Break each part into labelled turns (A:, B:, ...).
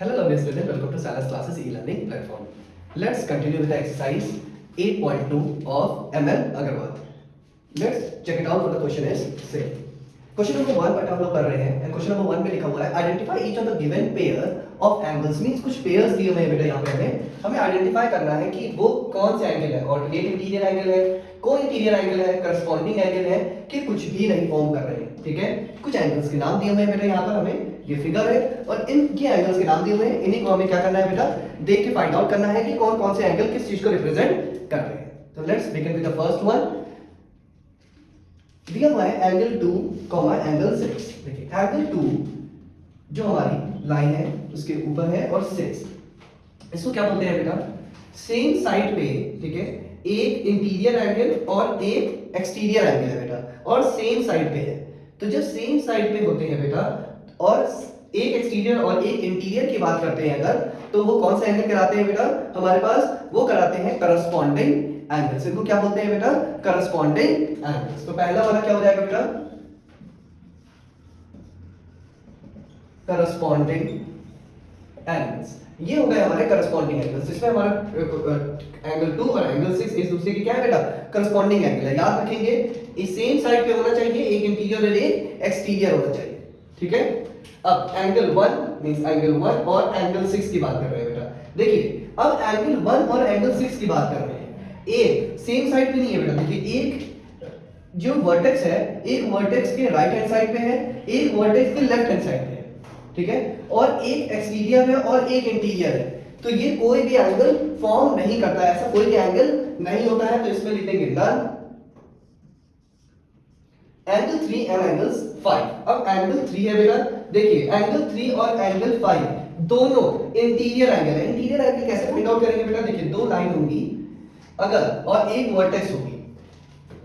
A: Hello, lovely students. Welcome to Salas Classes e-learning platform. Let's continue with the exercise 8.2 of ML Agarwal. Let's check it out. What the question is. Say, question number 1 पर हम लोग कर रहे हैं and question number 1 में लिखा हुआ है identify each of the given pair of angles means कुछ pairs दिए हुए हैं बेटा यहाँ पे हमें identify करना है कि वो कौन से एंगल है alternate interior angle है को इंटीरियर एंगल है करस्पॉन्डिंग एंगल है कि कुछ भी नहीं फॉर्म कर रहे हैं। ठीक है, कुछ एंगल्स के नाम दिए हुए हैं बेटा यहाँ पर हमें ये फिगर है और इनके एंगल्स के नाम दिए हुए हैं। इन्हीं को हमें क्या करना है बेटा देख के फाइंड आउट करना है कि कौन कौन से एंगल किस चीज को रिप्रेजेंट कर रहे हैं। तो let's begin with the first one. दिया हुआ है एंगल 2 कॉमा एंगल 6। देखिए एंगल 2 जो हमारी लाइन है उसके ऊपर है और 6 इसको क्या बोलते हैं बेटा सेम साइड पे। ठीक है, एक इंटीरियर एंगल और एक एक्सटीरियर एंगल है बेटा और सेम साइड पे है। तो जब सेम साइड पे होते हैं बेटा और एक एक्सटीरियर और एक इंटीरियर की बात करते हैं अगर तो वो कौन सा एंगल कराते हैं बेटा हमारे पास वो कराते हैं करस्पॉन्डिंग एंगल्स। इनको क्या बोलते हैं बेटा करस्पॉन्डिंग एंगल्स। तो पहला वाला क्या हो जाएगा बेटा करस्पॉन्डिंग एंगल्स। ये हो गए हमारे करस्पॉन्डिंग एंगल्स जिसमें हमारा एंगल 2 और एंगल 6 एक दूसरे की क्या है बेटा करस्पॉन्डिंग एंगल है। याद रखेंगे इस सेम साइड पे होना चाहिए, एक इंटीरियर और एक एक्सटीरियर होना चाहिए। ठीक है, अब एंगल 1 मींस एंगल 1 और एंगल 6 की बात कर रहे हैं बेटा। देखिए अब एंगल 1 और एंगल 6 की बात कर रहे हैं, एक सेम साइड पे नहीं है बेटा। देखिए एक जो वर्टेक्स है एक वर्टेक्स के राइट हैंड साइड पे है, एक वर्टेक्स के लेफ्ट हैंड साइड पे है। ठीक है, और एक एक्सटीरियर है और एक इंटीरियर है। तो ये कोई भी एंगल फॉर्म नहीं करता है, ऐसा कोई भी एंगल नहीं होता है। तो इसमें लिखेंगे नन एंगल 3 एंड एंगल 5। अब एंगल 3 है बेटा, देखिए एंगल 3 और एंगल 5 दोनों इंटीरियर एंगल है। इंटीरियर एंगल कैसे फाइंड आउट करेंगे बेटा, देखिए दो लाइन होंगी अगर और एक वर्टेक्स होगी,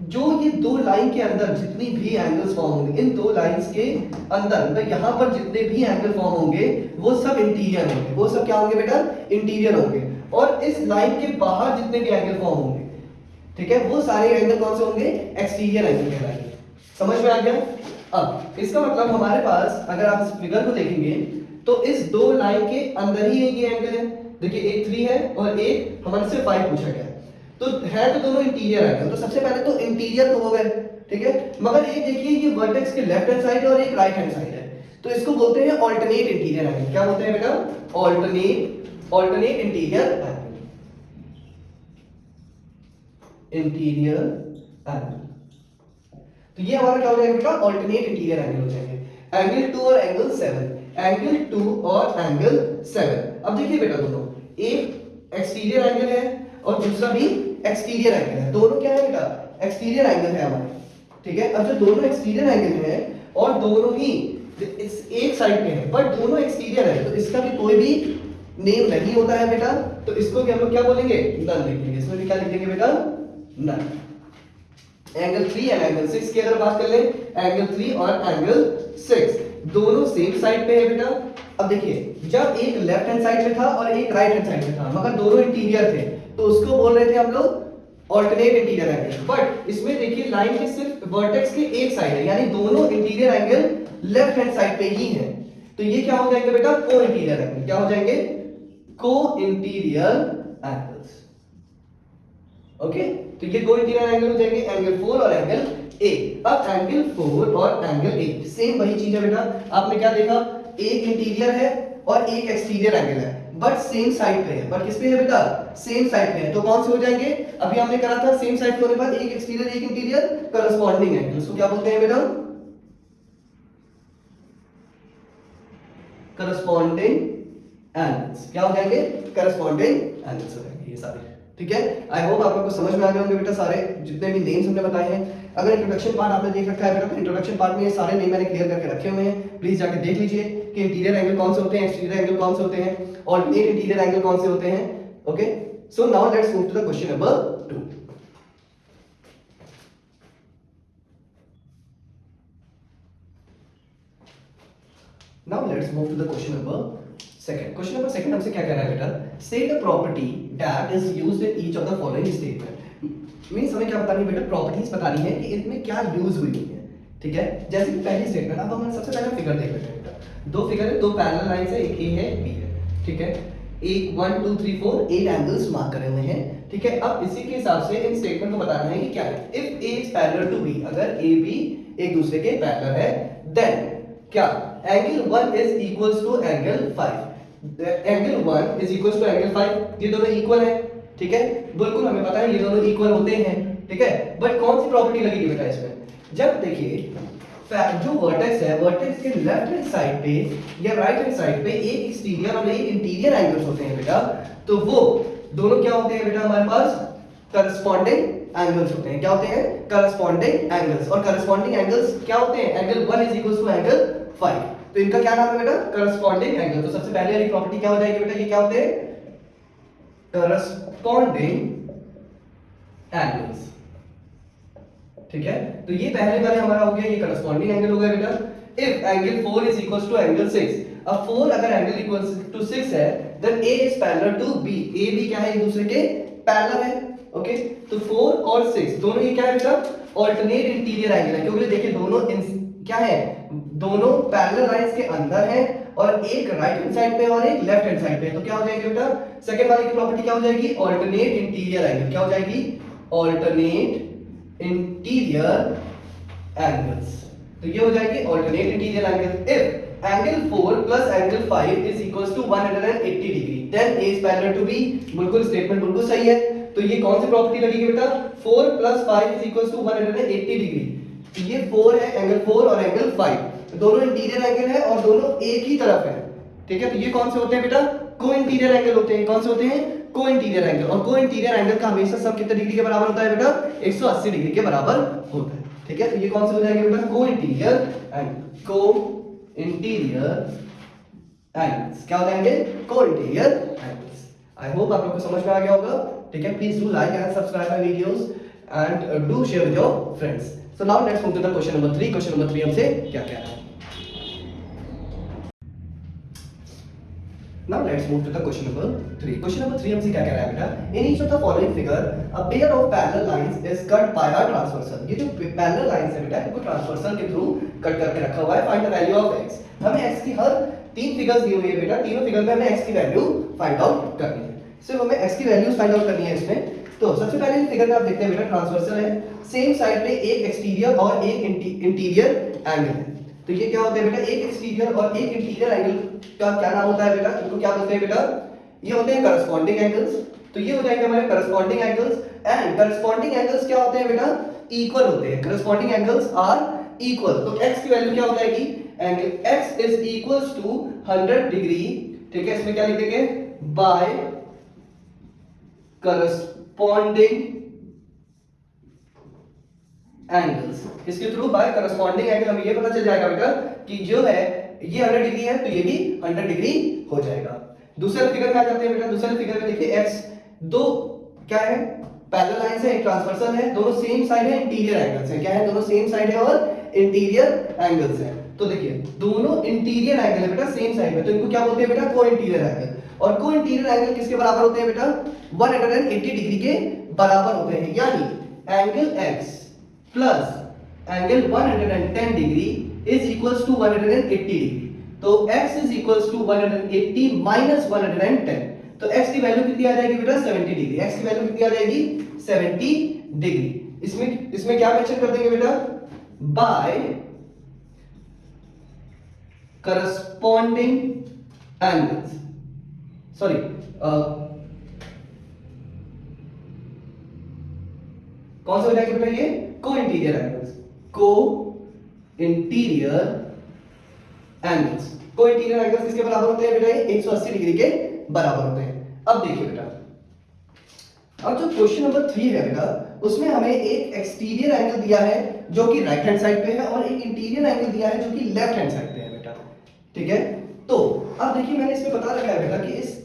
A: जो ये दो लाइन के अंदर जितनी भी एंगल्स फॉर्म होंगे इन दो लाइंस के अंदर मतलब यहां पर जितने भी एंगल फॉर्म होंगे वो सब इंटीरियर होंगे। वो सब क्या होंगे बेटा इंटीरियर होंगे। और इस लाइन के बाहर जितने भी एंगल फॉर्म होंगे ठीक है वो सारे एंगल कौन से होंगे एक्सटीरियर एंगल कहलाएंगे। समझ में आ गया। अब इसका मतलब हमारे पास अगर आप इस फिगर को देखेंगे तो इस दो लाइन के अंदर ही ये एंगल है। देखिए एक 3 है और एक हमारे से 5 पूछा गया है। तो है तो दोनों इंटीरियर एंगल। तो सबसे पहले तो इंटीरियर तो हो गए। ठीक है, मगर एक देखिए ये वर्टेक्स के लेफ्ट हैंड साइड है और एक राइट हैंड साइड है। तो इसको बोलते हैं ऑल्टरनेट इंटीरियर एंगल। क्या बोलते हैं बेटा ऑल्टरनेट इंटीरियर एंगल। तो ये हमारा क्या हो जाएगा बेटा ऑल्टरनेट इंटीरियर एंगल हो जाएंगे। एंगल 2 और एंगल 7 एंगल 2 और एंगल 7। अब देखिए बेटा दोनों एक एक्सटीरियर एंगल है और दूसरा भी एक्सटीरियर एंगल है। दोनों क्या है बेटा एक्सटीरियर एंगल है हमारे। ठीक है, अब जो दोनों एक्सटीरियर एंगल है और दोनों ही इस एक साइड पे है बट दोनों एक्सटीरियर है तो इसका भी कोई भी नेम नहीं होता है बेटा। तो इसको भी हम लोग क्या बोलेंगे नन लिखेंगे। इसमें भी क्या लिखेंगे बेटा नन। एंगल 3 एंड एंगल 6 की अगर बात कर ले एंगल 3 और एंगल 6 दोनों सेम साइड पे है बेटा। अब देखिए जब एक लेफ्ट हैंड साइड पे था और एक राइट हैंड साइड पे था मगर दोनों इंटीरियर थे तो उसको बोल रहे थे हम लोग ऑल्टरनेट इंटीरियर एंगल। बट इसमें देखिए लाइन के सिर्फ वर्टेक्स के एक साइड है यानी दोनों interior angle left hand side पे ही है। तो ये क्या हो जाएंगे बेटा को इंटीरियर एंगल। क्या हो जाएंगे को इंटीरियर एंगल्स। ओके, तो ये को इंटीरियर एंगल हो जाएंगे एंगल 4 और एंगल 8। अब एंगल 4 और एंगल 8 सेम वही चीज है बेटा। आपने क्या देखा एक इंटीरियर है और एक एक्सटीरियर एंगल है बट सेम साइड पे है। बट किस पे है बेटा सेम साइड पे है। तो कौन से हो जाएंगे अभी हमने करा था सेम साइड पे होने के बाद एक एक्सटीरियर एक इंटीरियर करस्पॉन्डिंग एंगल। इसको क्या बोलते हैं बेटा करस्पॉन्डिंग एंगल्स। क्या हो जाएंगे करस्पॉन्डिंग एंगल्स हो जाएंगे ये सारे। ठीक है, आई होप आप लोग को समझ में आ गए होंगे बेटा सारे जितने भी नेम्स हमने बताए हैं। अगर इंट्रोडक्शन पार्ट आपने देख रखा है बेटा तो इंट्रोडक्शन पार्ट में ये सारे नेम मैंने क्लियर करके रखे हुए हैं। प्लीज जाके देख लीजिए कि इंटीरियर एंगल कौन से होते हैं एक्सटीरियर एंगल कौन से होते हैं ऑल्टरनेट इंटीरियर एंगल कौन से होते हैं। Okay, so now let's move to the question number 2। Now let's move to the question number second. Question number second हमसे क्या कह रहा है बेटा say the property that is used in each of the following statement। Means हमें क्या बतानी है बेटा प्रॉपर्टीज बतानी है कि इनमें क्या यूज हुई है। ठीक है, जैसे कि पहली स्टेटमेंट अब हम सबसे पहले फिगर देख लेते हैं बेटा। दो फिगर है दो पैरेलल लाइंस है एक ए है बी है। ठीक है, एक 1 2 3 4 8 एंगल्स मार्क करे हुए हैं। ठीक है, अब इसी के हिसाब से इन स्टेटमेंट को बताना है कि क्या है। If A is parallel to B, अगर ए बी एक दूसरे के पैरेलल है, देन क्या angle 1 is equals to angle 5। Angle 1 is equals to angle 5, ये दोनों इक्वल है। ठीक है, बिल्कुल हमें पता है ये दोनों इक्वल होते हैं। ठीक है, बट कौन सी प्रॉपर्टी लगेगी बेटा इसमें, जब देखिए जो वर्टेक्स है, वर्टेक्स के लेफ्ट हैंड साइड पे या राइट हैंड साइड पे एक एक्सटीरियर और एक इंटीरियर एंगल्स होते हैं बेटा, तो वो दोनों क्या होते हैं बेटा, हमारे पास करस्पॉन्डिंग एंगल्स होते हैं। क्या होते हैं, करस्पॉन्डिंग एंगल्स। और करस्पॉन्डिंग एंगल्स क्या होते हैं, angle 1 is equal to angle 5, तो इनका क्या नाम है बेटा, करस्पॉन्डिंग एंगल। तो सबसे पहले वाली प्रॉपर्टी क्या हो जाएगी बेटा, ये क्या होते हैं, करस्पॉन्डिंग एंगल्स। ठीक है, तो ये पहले वाले हमारा हो गया, ये करस्पॉन्डिंग एंगल हो गया बेटा। If angle 4 is equal to angle 6, अब 4 अगर एंगल इक्वल टू 6 है, then A is parallel to B. A B क्या है, एक दूसरे के पैरेलल है। ओके, तो 4 और 6 दोनों ये क्या है बेटा, ऑल्टरनेट इंटीरियर एंगल है, क्योंकि देखिए दोनों क्या है, दोनों पैरेलल लाइंस के अंदर है, और एक राइट हैंड साइड पे और एक लेफ्ट हैंड साइड पे। तो क्या हो जाएगी बेटा, सेकंड वाले की प्रॉपर्टी क्या हो जाएगी, ऑल्टरनेट इंटीरियर एंगल। क्या हो जाएगी, ऑल्टरनेट इंटीरियर एंगल्स। तो ये हो जाएगी alternate interior angle. If angle 4 plus angle 5 is equals to 180 degree, then A is parallel to B. बिल्कुल स्टेटमेंट बिल्कुल सही है। तो ये कौन सी प्रॉपर्टी लगेगी बेटा, 4 plus 5 is equals to 180 degree. तो ये 4 है, एंगल 4 और एंगल 5 दोनों इंटीरियर एंगल है और दोनों एक ही तरफ है। ठीक है, तो ये कौन से होते हैं बेटा, को इंटीरियर एंगल होते हैं। कौन से होते हैं, को इंटीरियर एंगल। और को इंटीरियर एंगल का हमेशा सब कितने डिग्री के बराबर होता है बेटा, 180 डिग्री के बराबर होता है। ठीक है, तो ये कौन से हो जाएंगे बेटा, को इंटीरियर एंगल। को इंटीरियर एंगल्स क्या हो जाएंगे, co interior angles. I hope आप लोग को समझ में आ गया होगा। ठीक है, please do like and subscribe my videos and do share with your friends. So now let's move to the question number 3। Question number 3 हमसे क्या कह रहा है। Now let's move to the question number 3. Question number 3 हमसे क्या कह रहा है बेटा, in each of the following figure a pair of parallel lines is cut by a transversal। ये जो parallel lines है बेटा, इनको transversal के थ्रू कट करके रखा हुआ है। Find the value of x। हमें x की हर 3 फिगर्स दी हुई है बेटा, तीनों फिगर में हमें x की वैल्यू फाइंड आउट करनी है। सिर्फ हमें x की वैल्यूज फाइंड आउट करनी है इसमें। तो सबसे पहले फिगर में आप देखते हैं बेटा, ट्रांसवर्सल है, सेम साइड पे एक एक्सटीरियर और एक इंटीरियर एंगल है। तो ये क्या होता है बेटा, एक एक्सटीरियर और एक इंटीरियर एंगल का क्या नाम होता है बेटा, इनको क्या बोलते हैं बेटा, ये होते हैं करस्पॉन्डिंग एंगल्स। तो ये हो जाएंगे हमारे corresponding angles. And corresponding angles क्या होते हैं बेटा, इक्वल होते हैं। Corresponding angles are equal. तो x की वैल्यू क्या हो जाएगी, angle x is equals to 100 degree. ठीक है, इसमें क्या लिख देंगे, बाय करस्पॉन्डिंग एंगल्स। इसके थ्रू बाय करस्पॉन्डिंग एंगल हमें ये पता चल जाएगा बेटा कि जो है ये 100 डिग्री है, तो ये भी 100 डिग्री हो जाएगा। दूसरे फिगर में आ जाते हैं बेटा। दूसरे फिगर में देखिए x दो क्या है, पैरेलल लाइंस है, एक ट्रांसवर्सल है, दोनों सेम साइड है, इंटीरियर एंगल्स है। क्या है, दोनों सेम साइड है और इंटीरियर एंगल्स है। तो देखिए दोनों इंटीरियर एंगल है बेटा सेम साइड में, तो इनको क्या बोलते हैं बेटा, को इंटीरियर एंगल। और को इंटीरियर एंगल किसके बराबर होते हैं बेटा, 180 डिग्री के बराबर होते हैं। यानी angle x plus angle 110 degree is equals to 180 degree. तो x is equals to 180 minus 110। तो x की वैल्यू कितनी आ जाएगी बेटा, 70 डिग्री। x की वैल्यू कितनी आ जाएगी, 70 डिग्री। इसमें क्या मेंशन कर देंगे बेटा, बाय करस्पॉन्डिंग एंगल्स। सॉरी, कौन से हो जाएंगे बेटा, ये को इंटीरियर एंगल्स। को इंटीरियर एंगल्स। को इंटीरियर एंगल्स किसके बराबर होते हैं बेटा, ये 180 डिग्री के बराबर होते हैं। अब देखिए बेटा, अब जो क्वेश्चन नंबर 3 है बेटा, उसमें हमें एक एक्सटीरियर एंगल दिया है जो कि राइट हैंड साइड पे है, और एक इंटीरियर एंगल दिया है जो कि लेफ्ट हैंड साइड पे है बेटा। ठीक है, तो अब देखिए मैंने इसमें बता रखा है बेटा कि इस,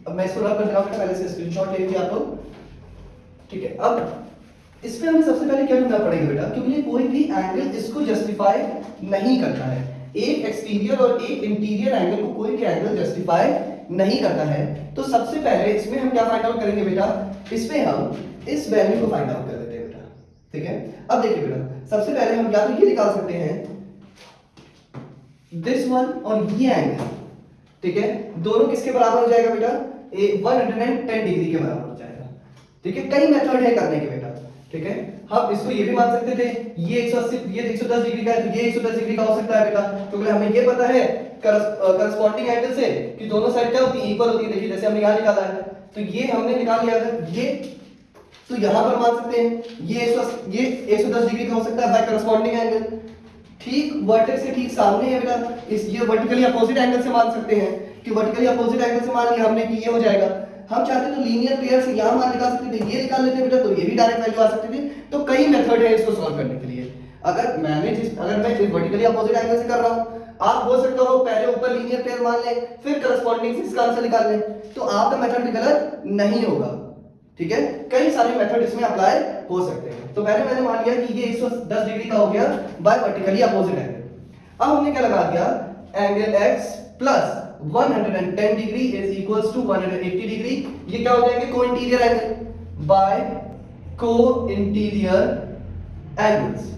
A: अब मैं इसको रब कर रहा हूं, पहले से स्क्रीनशॉट ले लीजिए आप लोग। ठीक है, अब इसमें हमें सबसे पहले क्या ढूंढना पड़ेगा बेटा, क्योंकि ये कोई भी एंगल इसको जस्टिफाई नहीं करता है। एक एक्सटीरियर और एक इंटीरियर एंगल को कोई भी एंगल जस्टिफाई नहीं करता है। तो सबसे पहले इसमें हम क्या फाइंड आउट करेंगे बेटा, इसमें हम इस वैल्यू को फाइंड आउट कर देते हैं बेटा। ठीक है, अब देखिए बेटा, सबसे पहले हम या तो ये निकाल सकते हैं दिस वन और ये एंगल, ठीक है, दोनों किसके बराबर हो जाएगा बेटा, 110 डिग्री के बराबर हो जाएगा। ठीक है, कई मेथड है करने के बेटा। ठीक है, हम इसको ये भी मान सकते थे ये 180 ये 110 डिग्री का है तो ये 110 डिग्री का हो सकता है बेटा, क्योंकि हमें ये पता है करस्पॉन्डिंग एंगल से कि दोनों साइड क्या होती है, इक्वल होती है। देखिए जैसे हमने यहाँ निकाला है तो ये हमने निकाल लिया था ये, तो यहाँ पर मान सकते हैं ये 110 डिग्री का हो सकता है बाय करस्पॉन्डिंग एंगल। ठीक वर्टेक्स के ठीक सामने है बेटा, इस ये वर्टिकली अपोजिट एंगल से मान सकते हैं कि वर्टिकली अपोजिट एंगल से मान लिया हमने कि ये हो जाएगा। हम चाहते तो लीनियर पेयर से यहाँ मान निकाल सकते थे, ये निकाल लेते बेटा तो ये भी डायरेक्ट वैल्यू आ सकती थी। तो कई मेथड है इसको सॉल्व करने के लिए। अगर मैं वर्टिकली अपोजिट एंगल से कर रहा हूँ, आप बोल सकते हो पहले ऊपर लीनियर पेयर मान लें फिर करस्पॉन्डिंग से इसका आंसर निकाल लें, तो आपका मेथड भी गलत नहीं होगा। ठीक है, कई सारे मेथड इसमें अप्लाई हो सकते हैं। तो पहले मैंने मान लिया कि ये 110 डिग्री का हो गया बाय वर्टिकली अपोजिट एंगल। अब हमने क्या लगा दिया, angle x plus 110 degree is equals to 180 degree. ये क्या हो जाएंगे, को इंटीरियर एंगल बाय को इंटीरियर एंगल्स।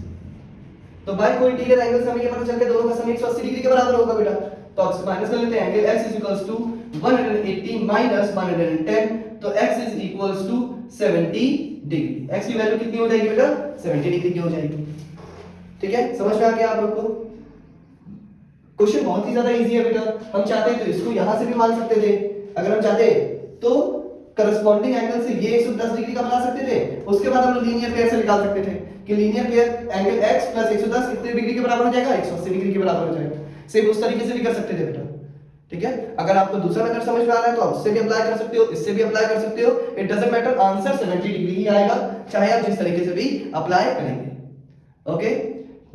A: तो बाय को इंटीरियर एंगल से हमें ये पता चल गया दोनों का सम 180 डिग्री के बराबर होगा बेटा। तो अब माइनस कर लेते हैं, angle x is equals to 180 minus 110, तो x is equals to 70 degree. x की वैल्यू कितनी हो जाएगी बेटा, 70 डिग्री की हो जाएगी। ठीक है, समझ में आ गया आप लोग को। क्वेश्चन बहुत ही ज्यादा इजी है बेटा। हम चाहते तो इसको यहां से भी मान सकते थे, अगर हम चाहते तो करस्पॉन्डिंग एंगल से ये 110 डिग्री का बना सकते थे। उसके बाद हम लोग लीनियर पेयर से निकाल सकते थे कि linear pair angle x plus 110 कितने डिग्री के बराबर हो जाएगा, 180 डिग्री के बराबर हो जाएगा। सेम उस तरीके से भी कर सकते थे बेटा। ठीक है, अगर आपको दूसरा मेथड समझ में आ रहा है तो आप उससे भी अप्लाई कर सकते हो, इससे भी अप्लाई कर सकते हो। It doesn't matter, answer 70 degree ही आएगा चाहे आप जिस तरीके से भी अप्लाई करेंगे। Okay,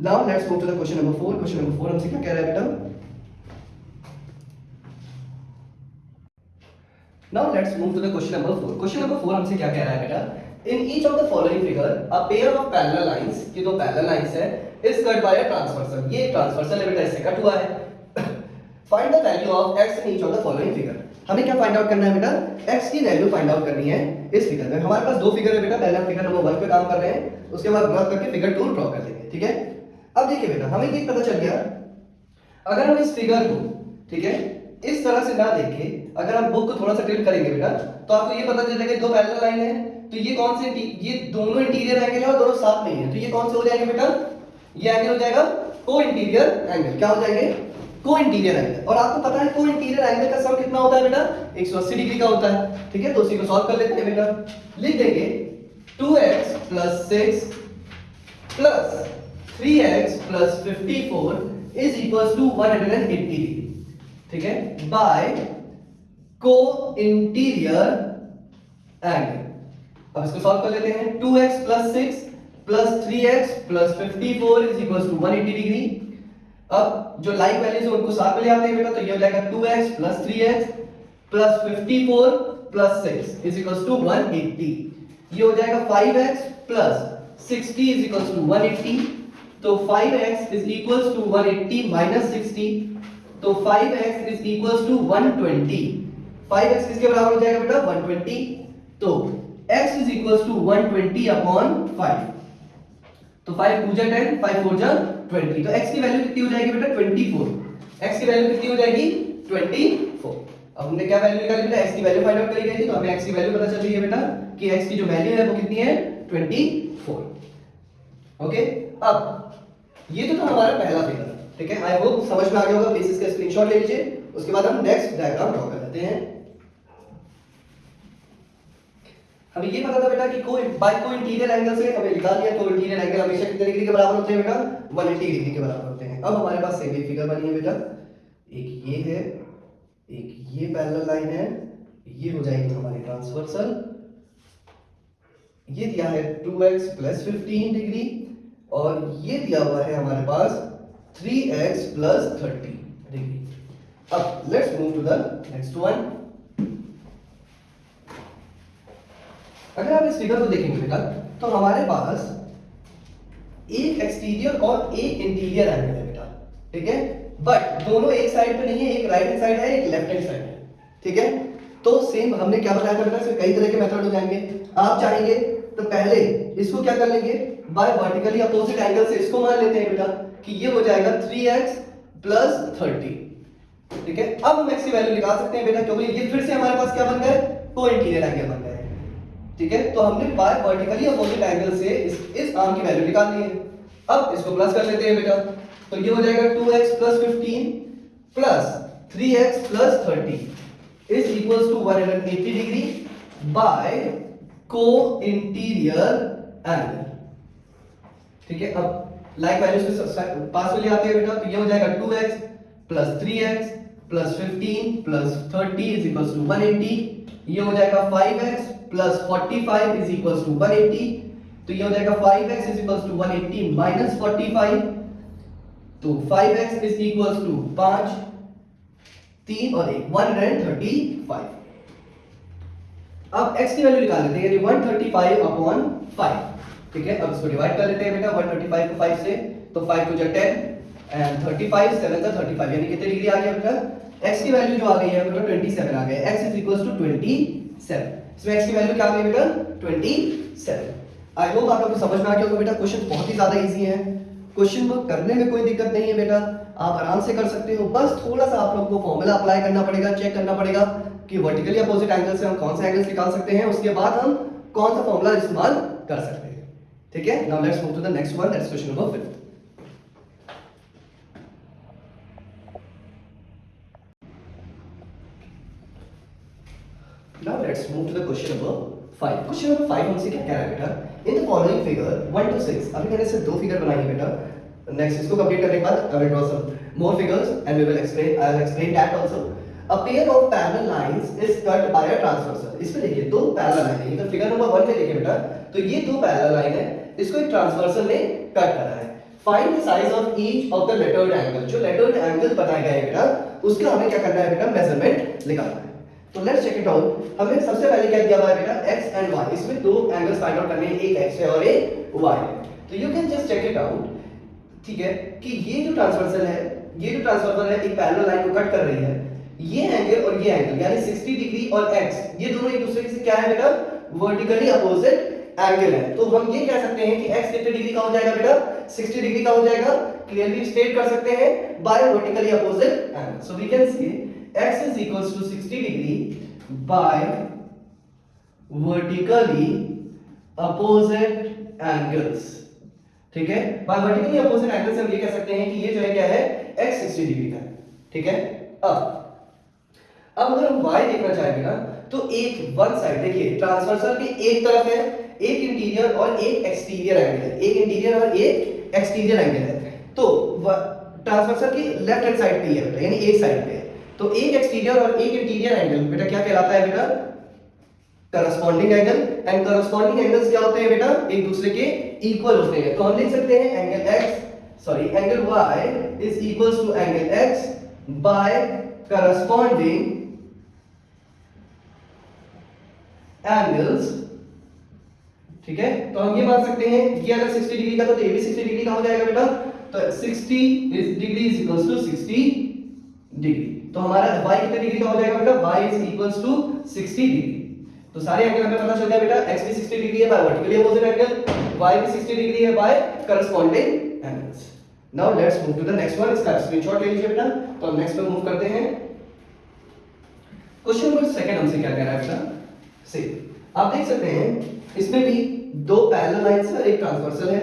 A: now let's move to the question number 4। Question number 4 हमसे क्या कह रहा है बेटा, Now let's move to the question number 4. Question number 4 हमसे क्या कह रहा है बेटा, in each of the following figure a pair of parallel lines, ये दो parallel lines है, is cut by a transversal। ये ट्रांसवर्सल है बेटा, इससे कट हुआ है। Find the value of x in each of the following figure। हमें क्या फाइंड आउट करना है बेटा, x की वैल्यू फाइंड आउट करनी है इस फिगर में। हमारे पास दो फिगर है बेटा, पहले हम फिगर नंबर 1 पे काम कर रहे हैं, उसके बाद ड्रॉ करके फिगर 2 ड्रॉ कर लेंगे। ठीक है, अब देखिए बेटा हमें ये पता चल गया, अगर हम इस फिगर को ठीक है इस तरह से ना देखे, अगर हम बुक को थोड़ा सा टिल्ट करेंगे बेटा तो आपको ये पता चलेगा कि दो पैरेलल लाइन है, तो ये कौन से, ये दोनों इंटीरियर एंगल है और दोनों साथ में ही है। तो ये कौन से हो जाएंगे बेटा, ये एंगल हो जाएगा को इंटीरियर एंगल। क्या हो जाएंगे, को इंटीरियर एंगल। और आपको पता है को इंटीरियर एंगल का सम कितना होता है बेटा, 180 डिग्री का होता है। ठीक है, तो उसी को सॉल्व कर लेते हैं बेटा। लिख देंगे 2x + 6 + 3x + 54 is equals to 180 degree. ठीक है, बाय को इंटीरियर एंगल। अब इसको सॉल्व कर लेते हैं, 2x + 6 + 3x + 54 is equals to 180 degree. अब जो लाइक वैल्यूज है उनको साथ में ले आते हैं बेटा, तो ये हो जाएगा 2x + 3x + 54 + 6 is equals to 180। ये हो जाएगा 5x + 60 इज इक्वल्स टू 180। तो 5x इज इक्वल्स टू 180 - 60, तो 5x is equals to 120। 5x किसके बराबर हो जाएगा बेटा, 120। तो x इज इक्वल्स टू 120/5। तो 5 2 जा 10, 5 4 जा 20। तो x की वैल्यू कितनी हो जाएगी बेटा, 24। x की वैल्यू कितनी हो जाएगी, 24। अब हमने क्या वैल्यू निकाली बेटा, x की वैल्यू फाइंड आउट करी गई थी, तो हमें x की वैल्यू पता चल रही है बेटा कि x की जो वैल्यू है वो कितनी है, 24। ओके, अब ये तो था हमारा पहला फिगर। ठीक है, आई होप समझ में आ गया होगा। प्लीज इसका स्क्रीनशॉट ले लीजिए, उसके बाद हम नेक्स्ट डायग्राम ड्रॉ कर लेते हैं। हमें ये पता था बेटा कि कोई बाय को इंटीरियर एंगल से हमें निकाल लिया, तो इंटीरियर एंगल हमेशा कितने डिग्री के बराबर होते हैं बेटा, 180 डिग्री के बराबर होते हैं। अब हमारे पास सेम एक फिगर बनी है बेटा, एक ये है, एक ये पैरेलल लाइन है, ये हो जाएगी हमारी ट्रांसवर्सल। ये दिया है 2x + 15 डिग्री और ये दिया हुआ है हमारे पास 3x + 30 डिग्री। अब let's move to the next one. अगर आप इस फिगर को देखेंगे बेटा तो हमारे पास एक एक्सटीरियर और एक इंटीरियर एंगल है बेटा। ठीक है, बट दोनों एक साइड पे नहीं है, एक राइट हैंड साइड है, एक लेफ्ट हैंड साइड है। ठीक है, तो सेम हमने क्या बताया था बेटा, इसमें कई तरह के मेथड हो जाएंगे। आप चाहेंगे तो पहले इसको क्या कर लेंगे, बाय वर्टिकली अपोजिट एंगल से इसको मान लेते हैं बेटा कि ये हो जाएगा 3x + 30। ठीक है, अब हम x की वैल्यू निकाल सकते हैं बेटा, क्योंकि ये फिर से हमारे पास क्या बन गए, को इंटीरियर एंगल बन गए। ठीक है, तो हमने बाय वर्टिकली अपोजिट एंगल से इस आर्म की वैल्यू निकाल ली है। अब इसको प्लस कर लेते हैं बेटा, तो ये हो जाएगा 2x plus 15 plus 3x plus 30 is equals to 180 degree by को इंटीरियर एंगल। ठीक है, अब लाइक वैल्यूज के पास में ले आते हैं बेटा, तो ये हो जाएगा 2x plus 3x plus 15 plus 30 is equals to 180। ये हो जाएगा 5x plus 45 is equals to 180। तो ये हो जाएगा 5x is equals to 180 minus 45, तो 5x इज इक्वल्स टू 5, 3 और 1 135। अब x की वैल्यू निकाल लेते हैं, यानी 135 अपॉन 5। ठीक है, अब इसको डिवाइड कर लेते हैं बेटा, 135 को 5 से, तो 5 को 10 एंड 35 7 का 35, यानी कितने डिग्री आ गया बेटा, x की वैल्यू जो आ गई है बेटा 27 आ गया, x इज इक्वल्स टू 27। इसमें x की वैल्यू क्या आ गई बेटा 27। आई होप आप लोग को समझ में आ गया होगा बेटा। क्वेश्चन बहुत ही ज्यादा इजी है, क्वेश्चन को करने में कोई दिक्कत नहीं है बेटा, आप आराम से कर सकते हो। बस थोड़ा सा आप लोग को फॉर्मूला अप्लाई करना पड़ेगा, चेक करना पड़ेगा कि वर्टिकली अपोजिट एंगल से हम कौन सा एंगल्स निकाल सकते हैं, उसके बाद हम कौन सा फॉर्मूला इस्तेमाल कर सकते हैं। ठीक है, now let's move to the next one, that's question number 5। Now let's move to the question number 5. Question number 5 हमसे क्या कह रहा है बेटा, in the following figure 1 to 6, अभी मैंने सिर्फ दो फिगर बनाई है बेटा। नेक्स्ट इसको कंप्लीट करने के बाद I will draw some more figures and we will explain, I will explain that also. A pair of parallel lines is cut by a transversal. इसमें देखिए दो पैरेलल लाइन है, ये तो फिगर नंबर 1 में देखिए बेटा, तो ये दो पैरेलल लाइन है, इसको एक ट्रांसवर्सल ने कट करा है। Find the size of each of the lettered angle, जो लेटर्ड एंगल बताए गए हैं बेटा, उसका हमें क्या करना है बेटा, मेजरमेंट निकालना है। तो लेट्स चेक इट आउट। हमें सबसे पहले क्या दिया हुआ है बेटा, x एंड y, इसमें दो एंगल्स फाइंड आउट करने हैं, एक x है और एक y है। तो you can just check it out, ठीक है, कि ये जो ट्रांसवर्सल है, ये जो ट्रांसवर्सल है एक पैरेलल लाइन को कट कर रही है, ये एंगल और ये एंगल यानी 60 डिग्री और x, ये दोनों एक दूसरे से क्या है बेटा, वर्टिकली अपोजिट एंगल है। तो हम ये कह सकते हैं कि x कितने डिग्री का हो जाएगा बेटा, 60 डिग्री का हो जाएगा। क्लियरली स्टेट कर सकते हैं by vertically opposite angle. So we can say x is equals to 60 degree by vertically opposite angles। ठीक है, by vertically opposite angles हम ये कह सकते हैं कि ये जो है क्या है, x 60 डिग्री का है। ठीक है, अब अगर हम y देखना चाहेंगे ना, तो एक वन साइड देखिए, ट्रांसवर्सल के एक तरफ है एक इंटीरियर और एक एक्सटीरियर एंगल है, एक इंटीरियर और एक एक्सटीरियर एंगल है। तो ट्रांसवर्सल की लेफ्ट हैंड साइड पे है बेटा, यानी एक साइड पे है, तो एक एक्सटीरियर और एक इंटीरियर एंगल बेटा क्या कहलाता है बेटा, corresponding angle. And corresponding angles क्या होते हैं बेटा, एक दूसरे के इक्वल होते हैं। तो हम लिख सकते हैं angle angle y is equals to angle x by corresponding angles. ठीक है, तो हम ये मान सकते हैं कि अगर 60 डिग्री का तो ये भी 60 डिग्री का हो जाएगा बेटा, तो 60 degree is equals to 60 degree. तो हमारा y कितने डिग्री का हो जाएगा बेटा, y is equals to 60 degree. तो सारे एंगल हमें पता चल गया बेटा, x भी 60 डिग्री है by vertically opposite angle, y भी 60 डिग्री है by corresponding angles. Now let's move to the next one, इसका स्क्रीनशॉट ले लीजिए बेटा। तो हम नेक्स्ट पे मूव करते हैं। क्वेश्चन नंबर 2 हमसे क्या कह रहा है बेटा, से आप देख सकते हैं इसमें भी दो पैरेलल लाइंस है, एक ट्रांसवर्सल है।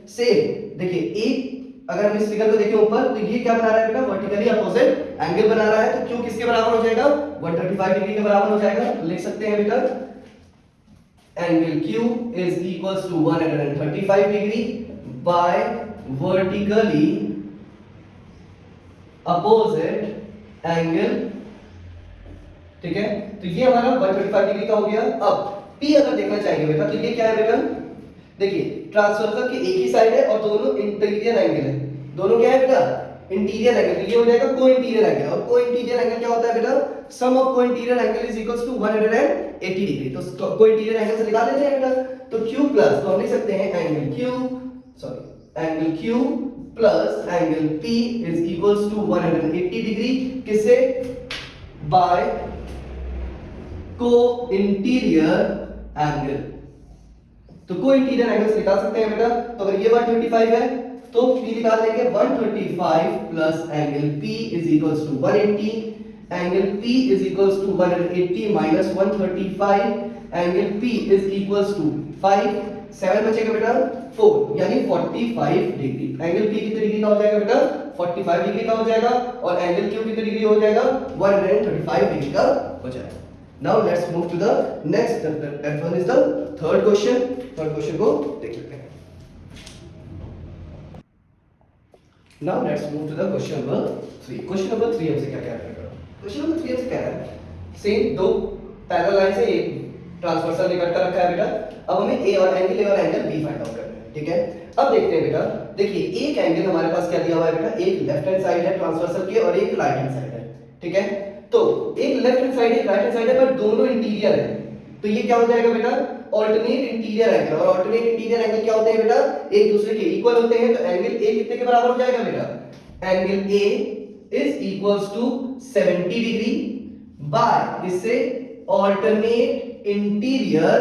A: सेम देखिए, एक अगर हम इस फिगर को देखें ऊपर, तो ये क्या बना रहा है बेटा, वर्टिकली अपोजिट एंगल बना रहा है। तो क्यों किसके बराबर हो जाएगा, 135 डिग्री के बराबर हो जाएगा। तो लिख सकते हैं बेटा angle Q is equals to 135 degree by vertically opposite angle. ठीक है, तो ये हमारा 135 डिग्री का हो गया। अब P अगर देखना चाहेंगे बेटा, तो ये क्या है बेटा, देखिए ट्रांसवर्सल की एक ही साइड है और दोनों इंटीरियर एंगल है। दोनों क्या है बेटा, इंटीरियर एंगल। तो ये हो जाएगा को इंटीरियर एंगल, और को इंटीरियर एंगल क्या होता है बेटा, sum of co interior angle is equals to 180 degree. तो को इंटीरियर एंगल से निकाल लेते हैं बेटा, तो Q प्लस, तो हम लिख सकते हैं angle Q plus angle P is equals to 180 degree, किससे, बाय को इंटीरियर एंगल। तो को इंटीरियर एंगल से निकाल सकते हैं बेटा। तो अगर ये 125 है तो P निकाल लेंगे 135 plus angle P is equals to 180, angle P is equals to 180 minus 135, angle P is equals to 5, 7 बचेगा बेटा 4, यानी 45 डिग्री। एंगल P कितने डिग्री का हो जाएगा बेटा? 45 डिग्री का हो जाएगा, और एंगल Q कितने डिग्री हो जाएगा? 135 डिग्री का हो जाएगा। Now let's move to the next. That one is the third question. Third question को देख लेते हैं। Now let's move to the question number 3. Question number 3 हमसे क्या कह रहा है? Question number 3 हमसे कह रहा है सेम दो पैरेलल लाइन से एक ट्रांसवर्सल निकट कर रखा है बेटा। अब हमें A और एंगल B फाइंड आउट करना है, ठीक है। अब देखते हैं बेटा, देखिए एक एंगल हमारे पास क्या दिया हुआ है बेटा, एक लेफ्ट हैंड साइड है ट्रांसवर्सल के और एक राइट हैंड साइड है, ठीक है। तो एक लेफ्ट हैंड साइड एक राइट हैंड साइड है, पर दोनों इंटीरियर है, तो ये क्या हो जाएगा बेटा? Alternate interior angle. और ऑल्टरनेट इंटीरियर एंगल क्या होते हैं बेटा? एक दूसरे के इक्वल होते हैं, तो एंगल A कितने के बराबर हो जाएगा बेटा? Angle A is equals to 70 degree by इससे ऑल्टरनेट इंटीरियर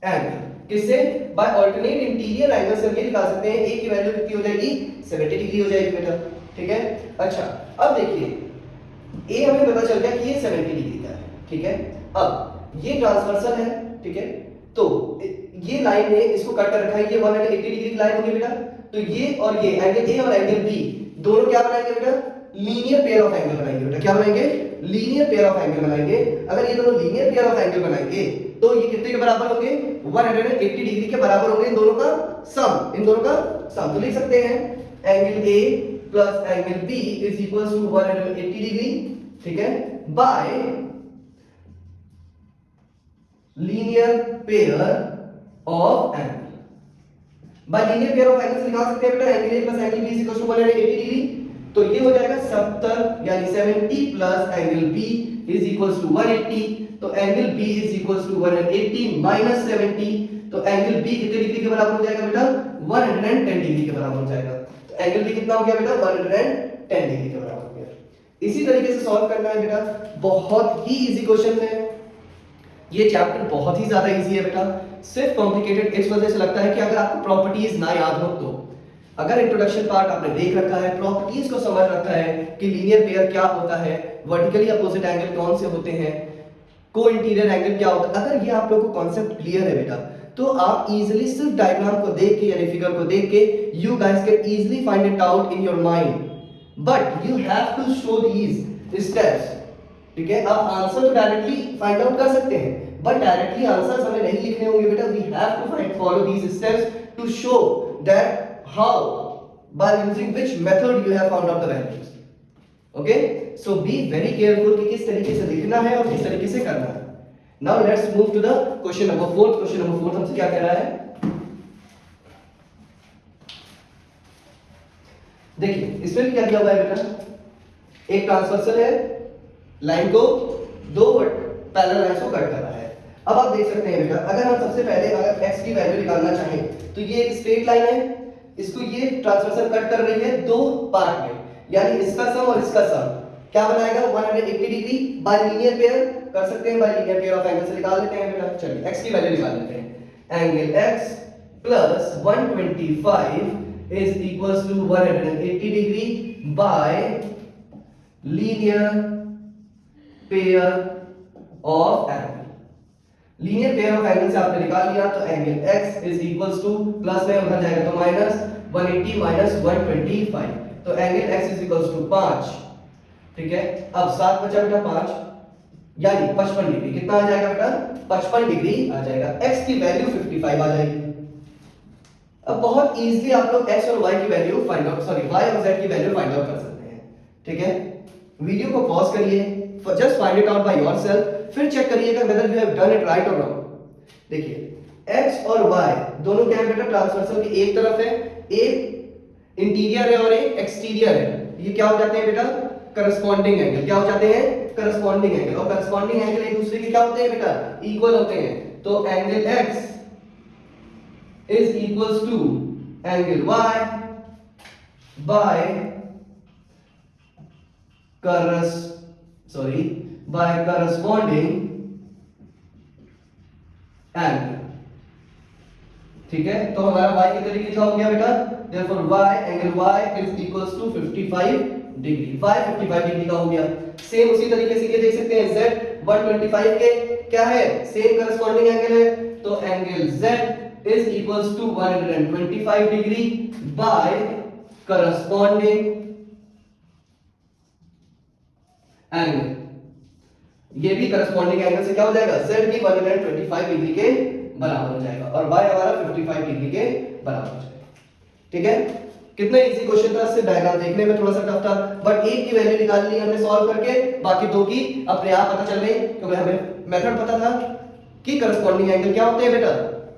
A: एंगल। किससे? बाय ऑल्टरनेट इंटीरियर एंगल से हम ये निकाल सकते हैं A की वैल्यू कितनी हो जाएगी? 70 डिग्री हो जाएगी बेटा, ठीक है। अच्छा, अब देखिए A हमें पता चल गया कि ये 70 डिग्री का है, ठीक है। अब ये ट्रांसवर्सल है, ठीक है, तो ये लाइन ने इसको कट कर रखा है, ये 180 डिग्री की लाइन होगी बेटा। तो ये और ये एंगल A और एंगल B दोनों क्या बनाएंगे बेटा? लीनियर पेयर ऑफ एंगल बनाएंगे बेटा। क्या बनाएंगे? लीनियर पेयर ऑफ एंगल बनाएंगे। अगर ये दोनों लीनियर पेयर ऑफ एंगल बनाएंगे तो ये कितने के बराबर होंगे? 180 डिग्री के बराबर होंगे। इन दोनों का सम, इन दोनों का सम। तो लिख सकते हैं angle A plus angle B is equals to 180 degree, ठीक है, by linear pair of angle. By linear pair of angle से निकाल सकते हैं बेटा angle A plus angle B is equals to 180 degree. तो ये हो जाएगा 70 यानी 70 plus angle B is equals to 180। तो angle B is equals to 180 minus 70। तो एंगल B कितने डिग्री के बराबर हो जाएगा बेटा? 110 डिग्री के बराबर हो जाएगा। तो एंगल B कितना हो गया बेटा? 110 डिग्री के बराबर हो गया। इसी तरीके से सॉल्व करना है बेटा, बहुत ही इजी क्वेश्चन है। ये चैप्टर बहुत ही ज्यादा इजी है बेटा, सिर्फ कॉम्प्लिकेटेड इस वजह से लगता है कि अगर आपको प्रॉपर्टीज ना याद हो तो। अगर इंट्रोडक्शन पार्ट आपने देख रखा है, प्रॉपर्टीज को समझ रखा है कि लीनियर पेयर क्या होता है, वर्टिकली अपोजिट एंगल कौन से होते हैं, को इंटीरियर एंगल क्या होता है, अगर ये आप लोगों को कॉन्सेप्ट क्लियर है बेटा, तो आप इजीली सिर्फ डायग्राम को देख के यानी फिगर को देख के you guys can easily find it out in your mind, but you have to show these steps, ठीक है। आप आंसर तो डायरेक्टली फाइंड आउट कर सकते हैं, बट डायरेक्टली आंसर्स हमें नहीं लिखने होंगे बेटा। We have to find follow these steps to show that how by using which method you have found out the values. Okay, so be very careful कि किस तरीके से लिखना है और किस तरीके से करना है। Now let's move to the question number 4. Question number 4 हमसे क्या कह रहा है? देखिए इसमें भी क्या दिया हुआ है बेटा, एक ट्रांसवर्सल है, लाइन को दो पैरेलल लाइंस को कट कर रहा है। अब आप देख सकते हैं बेटा, अगर हम सबसे पहले अगर x की वैल्यू निकालना चाहें तो ये एक स्ट्रेट लाइन है, इसको ये ट्रांसवर्सल कट कर रही है दो पार्ट में, यानी इसका सम और इसका सम क्या बनाएगा? 180 डिग्री बाय लीनियर पेयर कर सकते हैं, bye linear pair of angle से निकाल लेते हैं बेटा। चलिए x की वैल्यू निकाल लेते हैं। Angle x plus 125 is equals to 180 degree by linear pair of angle. Linear pair of angle से आपने निकाल लिया, तो angle x is equals to plus में उधर जाएगा तो माइनस 180 माइनस 125, तो angle x is equals to 5, ठीक है। अब 7 बचा बेटा 5 यानी 55 डिग्री। कितना आ जाएगा बेटा? 55 डिग्री आ जाएगा। x की वैल्यू 55 आ जाएगी। अब बहुत इजीली आप लोग x और y की वैल्यू फाइंड आउट y और z की वैल्यू फाइंड आउट कर सकते हैं, ठीक है। वीडियो को पॉज करिए, just find it out by yourself, फिर चेक करिएगा whether you have done it right or wrong। देखिए x और y दोनों क्या है बेटा? ट्रांसवर्सल की एक तरफ है, एक इंटीरियर है और एक एक्सटीरियर है। ये क्या हो जाते हैं बेटा? Corresponding angle. क्या हो जाते हैं? Corresponding angle. और करस्पॉन्डिंग एंगल एक दूसरे के क्या होते हैं बेटा? इक्वल होते हैं। तो angle x is equals to angle y by corresponding angle, ठीक है, तो हमारा y कितने डिग्री का हो गया बेटा, therefore y angle y is equals to 55 degree, y 55 degree का हो गया। सेम उसी तरीके से ये देख सकते हैं z 125 के क्या है, सेम करस्पॉन्डिंग एंगल है, तो angle z is equals to 125 degree by corresponding angle, ये भी करस्पॉन्डिंग एंगल से क्या हो जाएगा, z भी 125 डिग्री के बराबर हो जाएगा और y हमारा 55 डिग्री के बराबर हो जाएगा। ठीक है, कितना इजी क्वेश्चन था, इससे डायग्राम देखने में थोड़ा सा टफ था, बट एक की वैल्यू निकाल ली हमने सॉल्व करके, बाकी दो की अपने आप पता चल गई, क्योंकि हमें मेथड पता था कि करस्पॉन्डिंग एंगल क्या होते हैं बेटा,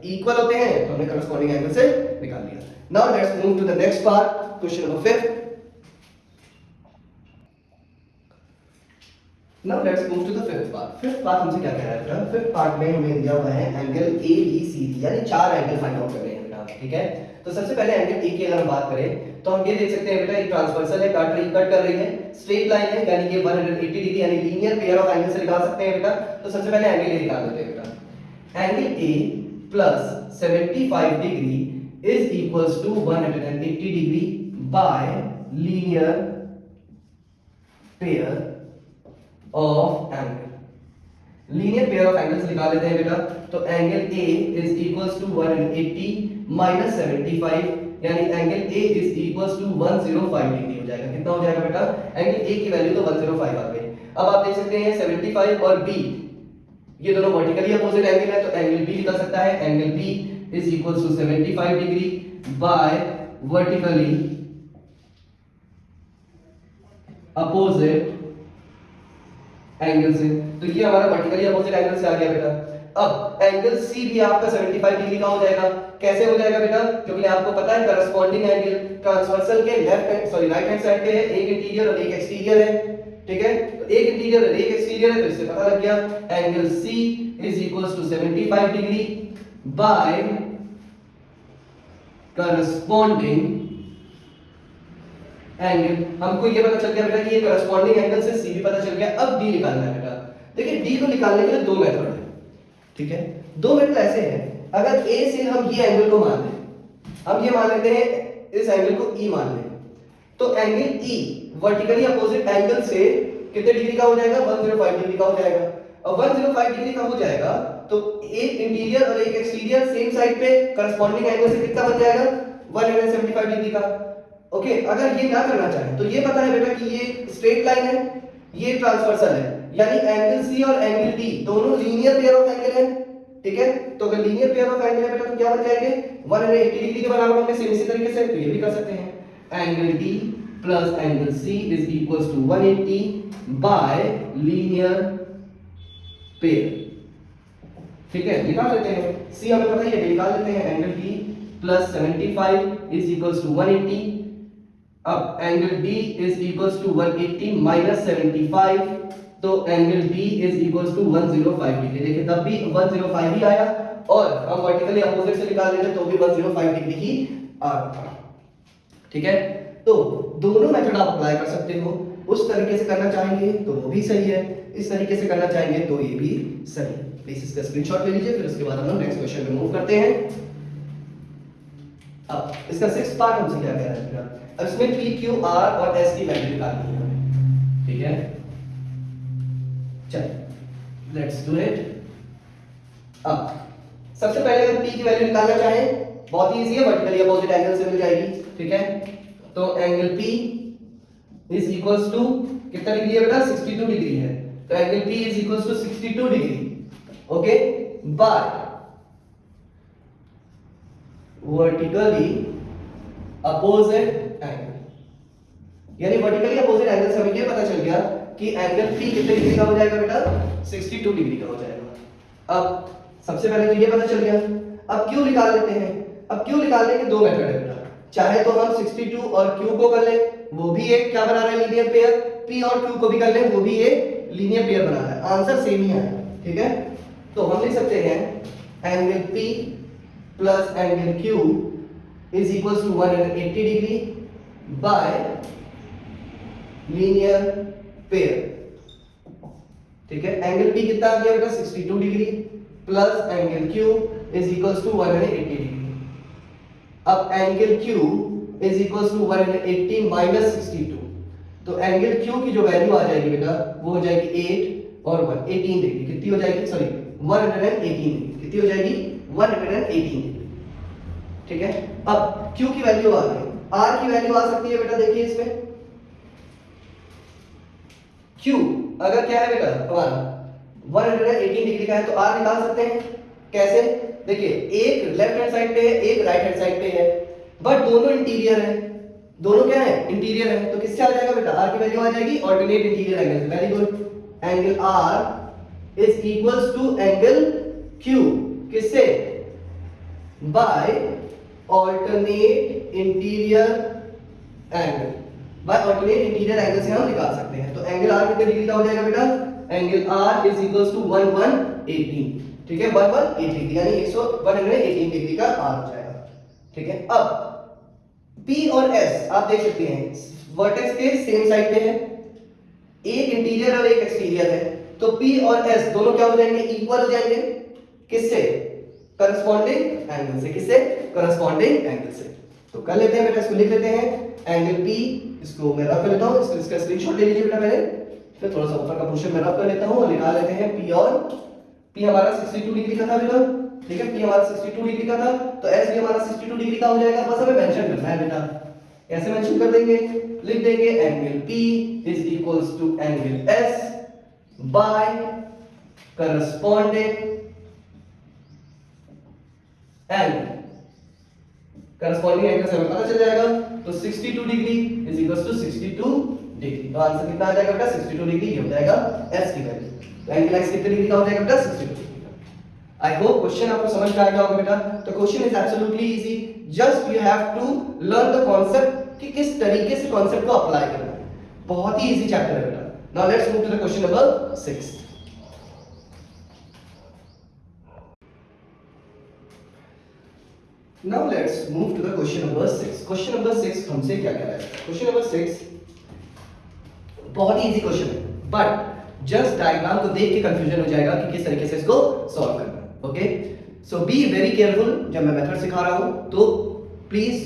A: इक्वल होते हैं, तो हमने करस्पॉन्डिंग एंगल से निकाल लिया। Now let's move to the next part, question number 5। Now let's move to the fifth part. Fifth part हमसे क्या कह रहा है बेटा, fifth part में हमें दिया हुआ है एंगल ABCD, यानी चार एंगल फाइंड आउट करने हैं बेटा। ठीक है, तो सबसे पहले एंगल A की अगर हम बात करें तो हम ये देख सकते हैं बेटा, ये ट्रांसवर्सल है, कट कर रही है, स्ट्रेट लाइन है, यानी कि 180 डिग्री, यानी लीनियर पेयर ऑफ एंगल से निकाल सकते हैं बेटा। तो सबसे पहले एंगल A निकाल लेते हैं बेटा। Angle A plus 75 degree is equals to 180 degree by linear pair of angle. Linear pair of angles निकाल लेते हैं बेटा, तो angle A is equals to 180 minus 75, यानी angle A is equals to 105 degree हो जाएगा। कितना हो जाएगा बेटा, एंगल A की वैल्यू तो 105 आ गई। अब आप देख सकते हैं 75 और B ये दोनों वर्टिकली अपोजिट एंगल है, तो एंगल B निकल सकता है, angle B is equals to 75 degree by vertically opposite angle से, तो ये हमारा वर्टिकली अपोजिट एंगल से आ गया बेटा। अब एंगल C भी आपका 75 डिग्री का हो जाएगा। कैसे हो जाएगा बेटा, क्योंकि आपको पता है करस्पॉन्डिंग एंगल ट्रांसवर्सल के राइट हैंड साइड पे है, एक इंटीरियर और एक एक्सटीरियर है। ठीक है, तो एक इंटीरियर और एक एक्सटीरियर है, तो इससे पता लग गया angle C is equals to 75 degree by corresponding angle. हमको ये पता चल गया बेटा कि ये करस्पॉन्डिंग एंगल से C भी पता चल गया। अब D निकालना है बेटा। देखिए D को निकालने के लिए दो मेथड है। ठीक है, दो मेथड ऐसे हैं, अगर A से हम ये एंगल को मान लें, हम ये मान लेते हैं इस एंगल को E मान लें, तो angle E vertically opposite angle से कितने डिग्री का हो जाएगा, 105 डिग्री का हो जाएगा। और 105 डिग्री का हो जाएगा तो एक इंटीरियर और एक एक्सटीरियर सेम साइड पे करस्पॉन्डिंग एंगल से कितना बन जाएगा, 175 डिग्री का। ओके, अगर ये ना करना चाहे तो ये पता है बेटा कि ये स्ट्रेट लाइन है, ये ट्रांसवर्सल है, यानी एंगल C और एंगल D दोनों लीनियर पेयर ऑफ एंगल हैं। ठीक है, तो अगर लीनियर पेयर ऑफ एंगल है बेटा तो क्या बन जाएंगे, 180 डिग्री के बराबर होंगे। सेम इसी तरीके से तो ये भी कर सकते हैं, angle D plus angle C is equals to 180 by linear pair. ठीक है, निकाल लेते हैं, C हमें पता ही है, निकाल लेते हैं, angle D plus 75 is equals to 180। अब angle D is equals to 180 minus 75, तो angle D is equals to 105 degree. देखिए तब भी 105 ही आया, और हम वर्टिकली अपोजिट से निकाल लेते तो भी 105 डिग्री ही आ रहा। ठीक है, तो दोनों मेथड आप अप्लाई कर सकते हो। उस तरीके से करना चाहेंगे तो वो भी सही है, इस तरीके से करना चाहेंगे तो ये भी सही है। प्लीज इसका स्क्रीनशॉट ले लीजिए, फिर उसके बाद हम लोग नेक्स्ट क्वेश्चन में मूव करते हैं। अब इसका सिक्स्थ पार्ट हमसे क्या कह रहा है, अब इसमें P, Q, R और S की वैल्यू निकालनी है हमें। ठीक है, चलिए लेट्स डू इट। अब सबसे पहले अगर P की वैल्यू निकालना चाहें, बहुत ही इजी है, वर्टिकली अपोजिट एंगल से मिल जाएगी। ठीक है, तो angle P is equals to कितना डिग्री है बेटा, 62 डिग्री है, तो angle P is equals to 62 degree, okay, by vertically opposite angle. यानी वर्टिकली अपोजिट एंगल से हमें ये पता चल गया कि एंगल P कितने डिग्री का हो जाएगा बेटा, 62 डिग्री का हो जाएगा। अब सबसे पहले तो ये पता चल गया। अब Q निकाल लेते हैं। अब Q निकालने के दो मेथड है बेटा, चाहे तो हम 62 और Q को कर लें, वो भी एक क्या बना रहा है, लीनियर पेयर। P और Q को भी कर लें, वो भी एक लीनियर पेयर बना रहा है। आंसर सेम ही आएगा। ठीक है, तो हम लिख सकते हैं angle P plus angle Q is equals to 180 degree by linear pair. ठीक है, एंगल P कितना आ गया बेटा, 62 degree plus angle Q is equals to 180 degree. अब angle Q is equal to 180 minus 62। तो एंगल Q की जो वैल्यू आ जाएगी बेटा वो हो जाएगी 8 और 1 18 डिग्री। कितनी हो जाएगी, सॉरी 118 डिग्री। कितनी हो जाएगी, 118 डिग्री। ठीक है, अब Q की वैल्यू आ गई, R की वैल्यू आ सकती है बेटा, देखिए इसमें Q अगर क्या है बेटा हमारा 118 डिग्री का है तो R निकाल सकते हैं। कैसे, देखिए एक लेफ्ट हैंड साइड पे है, एक राइट हैंड साइड पे है, बट दोनों इंटीरियर है। दोनों क्या है, इंटीरियर है। तो किससे आ जाएगा बेटा, R की वैल्यू आ जाएगी ऑल्टरनेट इंटीरियर एंगल से। Very good, angle R is equals to angle Q किससे, by alternate interior angle. By alternate interior angle से हम निकाल सकते हैं। तो एंगल R कितने डिग्री का हो जाएगा बेटा, angle R is equals to 118। ठीक है, 118 डिग्री यानी 118 डिग्री का R हो जाएगा। ठीक है, अब P और S आप देख सकते हैं वर्टेक्स के सेम साइड पे है, एक इंटीरियर और एक एक्सटीरियर है। तो P और S दोनों क्या हो जाएंगे, इक्वल हो जाएंगे। किससे, करस्पॉन्डिंग एंगल से। किससे, करस्पॉन्डिंग एंगल से। तो कर लेते हैं बेटा, इसको लिख लेते हैं एंगल P, इसको मैं रख लेता हूं, इसका स्क्रीनशॉट ले लीजिए बेटा पहले, फिर थोड़ा सा ऊपर का पोर्शन मैं रख कर लेता हूं और निकाल लेते हैं P और P हमारा 62 डिग्री का था बेटा। ठीक है, P हमारा 62 डिग्री का था, तो S भी हमारा 62 डिग्री का हो जाएगा। बस हमें मेंशन करना है बेटा, ऐसे मेंशन कर देंगे, लिख देंगे angle P is equals to angle S by corresponding angle. Corresponding angle से हमें पता चल जाएगा, तो 62 degree is equals to 62 degree. तो आंसर कितना आ जाएगा बेटा, 62 डिग्री। ये हो जाएगा S की वैल्यू। तो एंगल x कितने डिग्री का हो जाएगा बेटा, 62 डिग्री का। आई होप क्वेश्चन आपको समझ में आ गया होगा बेटा। तो question is absolutely easy, just you have to learn the concept कि किस तरीके से कांसेप्ट को अप्लाई करना है। बहुत ही इजी चैप्टर है बेटा। Now let's move to the question number 6। Now let's move to the question number 6. Question number 6 हमसे क्या कह रहा है? Question number 6 बहुत ही इजी क्वेश्चन है, बट जस्ट डायग्राम को देख के कंफ्यूजन हो जाएगा कि किस तरीके से इसको सॉल्व करना है। Okay, so be very careful जब मैं मेथड सिखा रहा हूं, तो please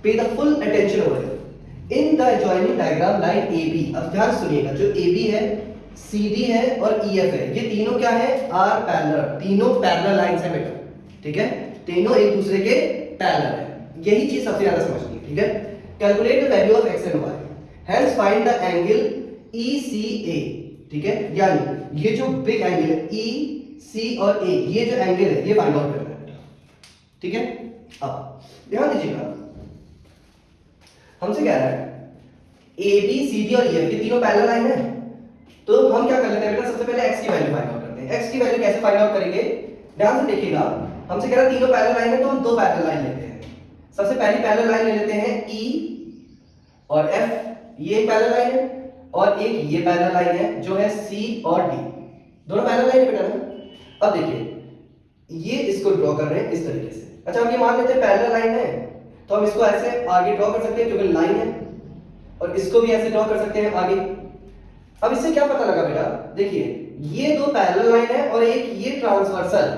A: pay the full attention over here. In the joining diagram line AB, अब ध्यान सुनिएगा, जो AB है, CD है और EF है, ये तीनों क्या है, आर पैरेलल, तीनों पैरेलल लाइंस है बेटा। ठीक है, तीनों एक दूसरे के पैरेलल है, यही चीज सबसे ज्यादा समझनी है। ठीक है, calculate the value of x and y, hence find the angle ECA। ठीक है, यानी ये जो बिग एंगल है EC और A, ये जो एंगल है ये फाइंड आउट करना है। ठीक है, अब ध्यान दीजिएगा, हमसे कह रहा है AB CD और EF ये तीनों पैरेलल लाइन है, तो हम क्या कर लेते हैं बेटा, सबसे पहले x की वैल्यू फाइंड आउट करते हैं। x की वैल्यू कैसे फाइंड आउट करेंगे, ध्यान से देखिएगा, हमसे कह रहा है तीनों पैरेलल लाइन है, तो हम दो पैरेलल लाइन लेते हैं। सबसे पहली पैरेलल लाइन ले लेते हैं E और F, ये एक पैरेलल लाइन है, और एक ये पैरेलल लाइन है जो है C और D, दोनों पैरेलल लाइन है बेटा ना। अब देखिए ये इसको ड्रॉ कर रहे हैं इस तरीके से। अच्छा, हम ये मान लेते हैं पैरेलल लाइन है, तो हम इसको ऐसे आगे ड्रॉ कर सकते हैं क्योंकि लाइन है, और इसको भी ऐसे ड्रॉ कर सकते हैं आगे। अब इससे क्या पता लगा बेटा, देखिए ये दो पैरेलल लाइन है और एक ये ट्रांसवर्सल,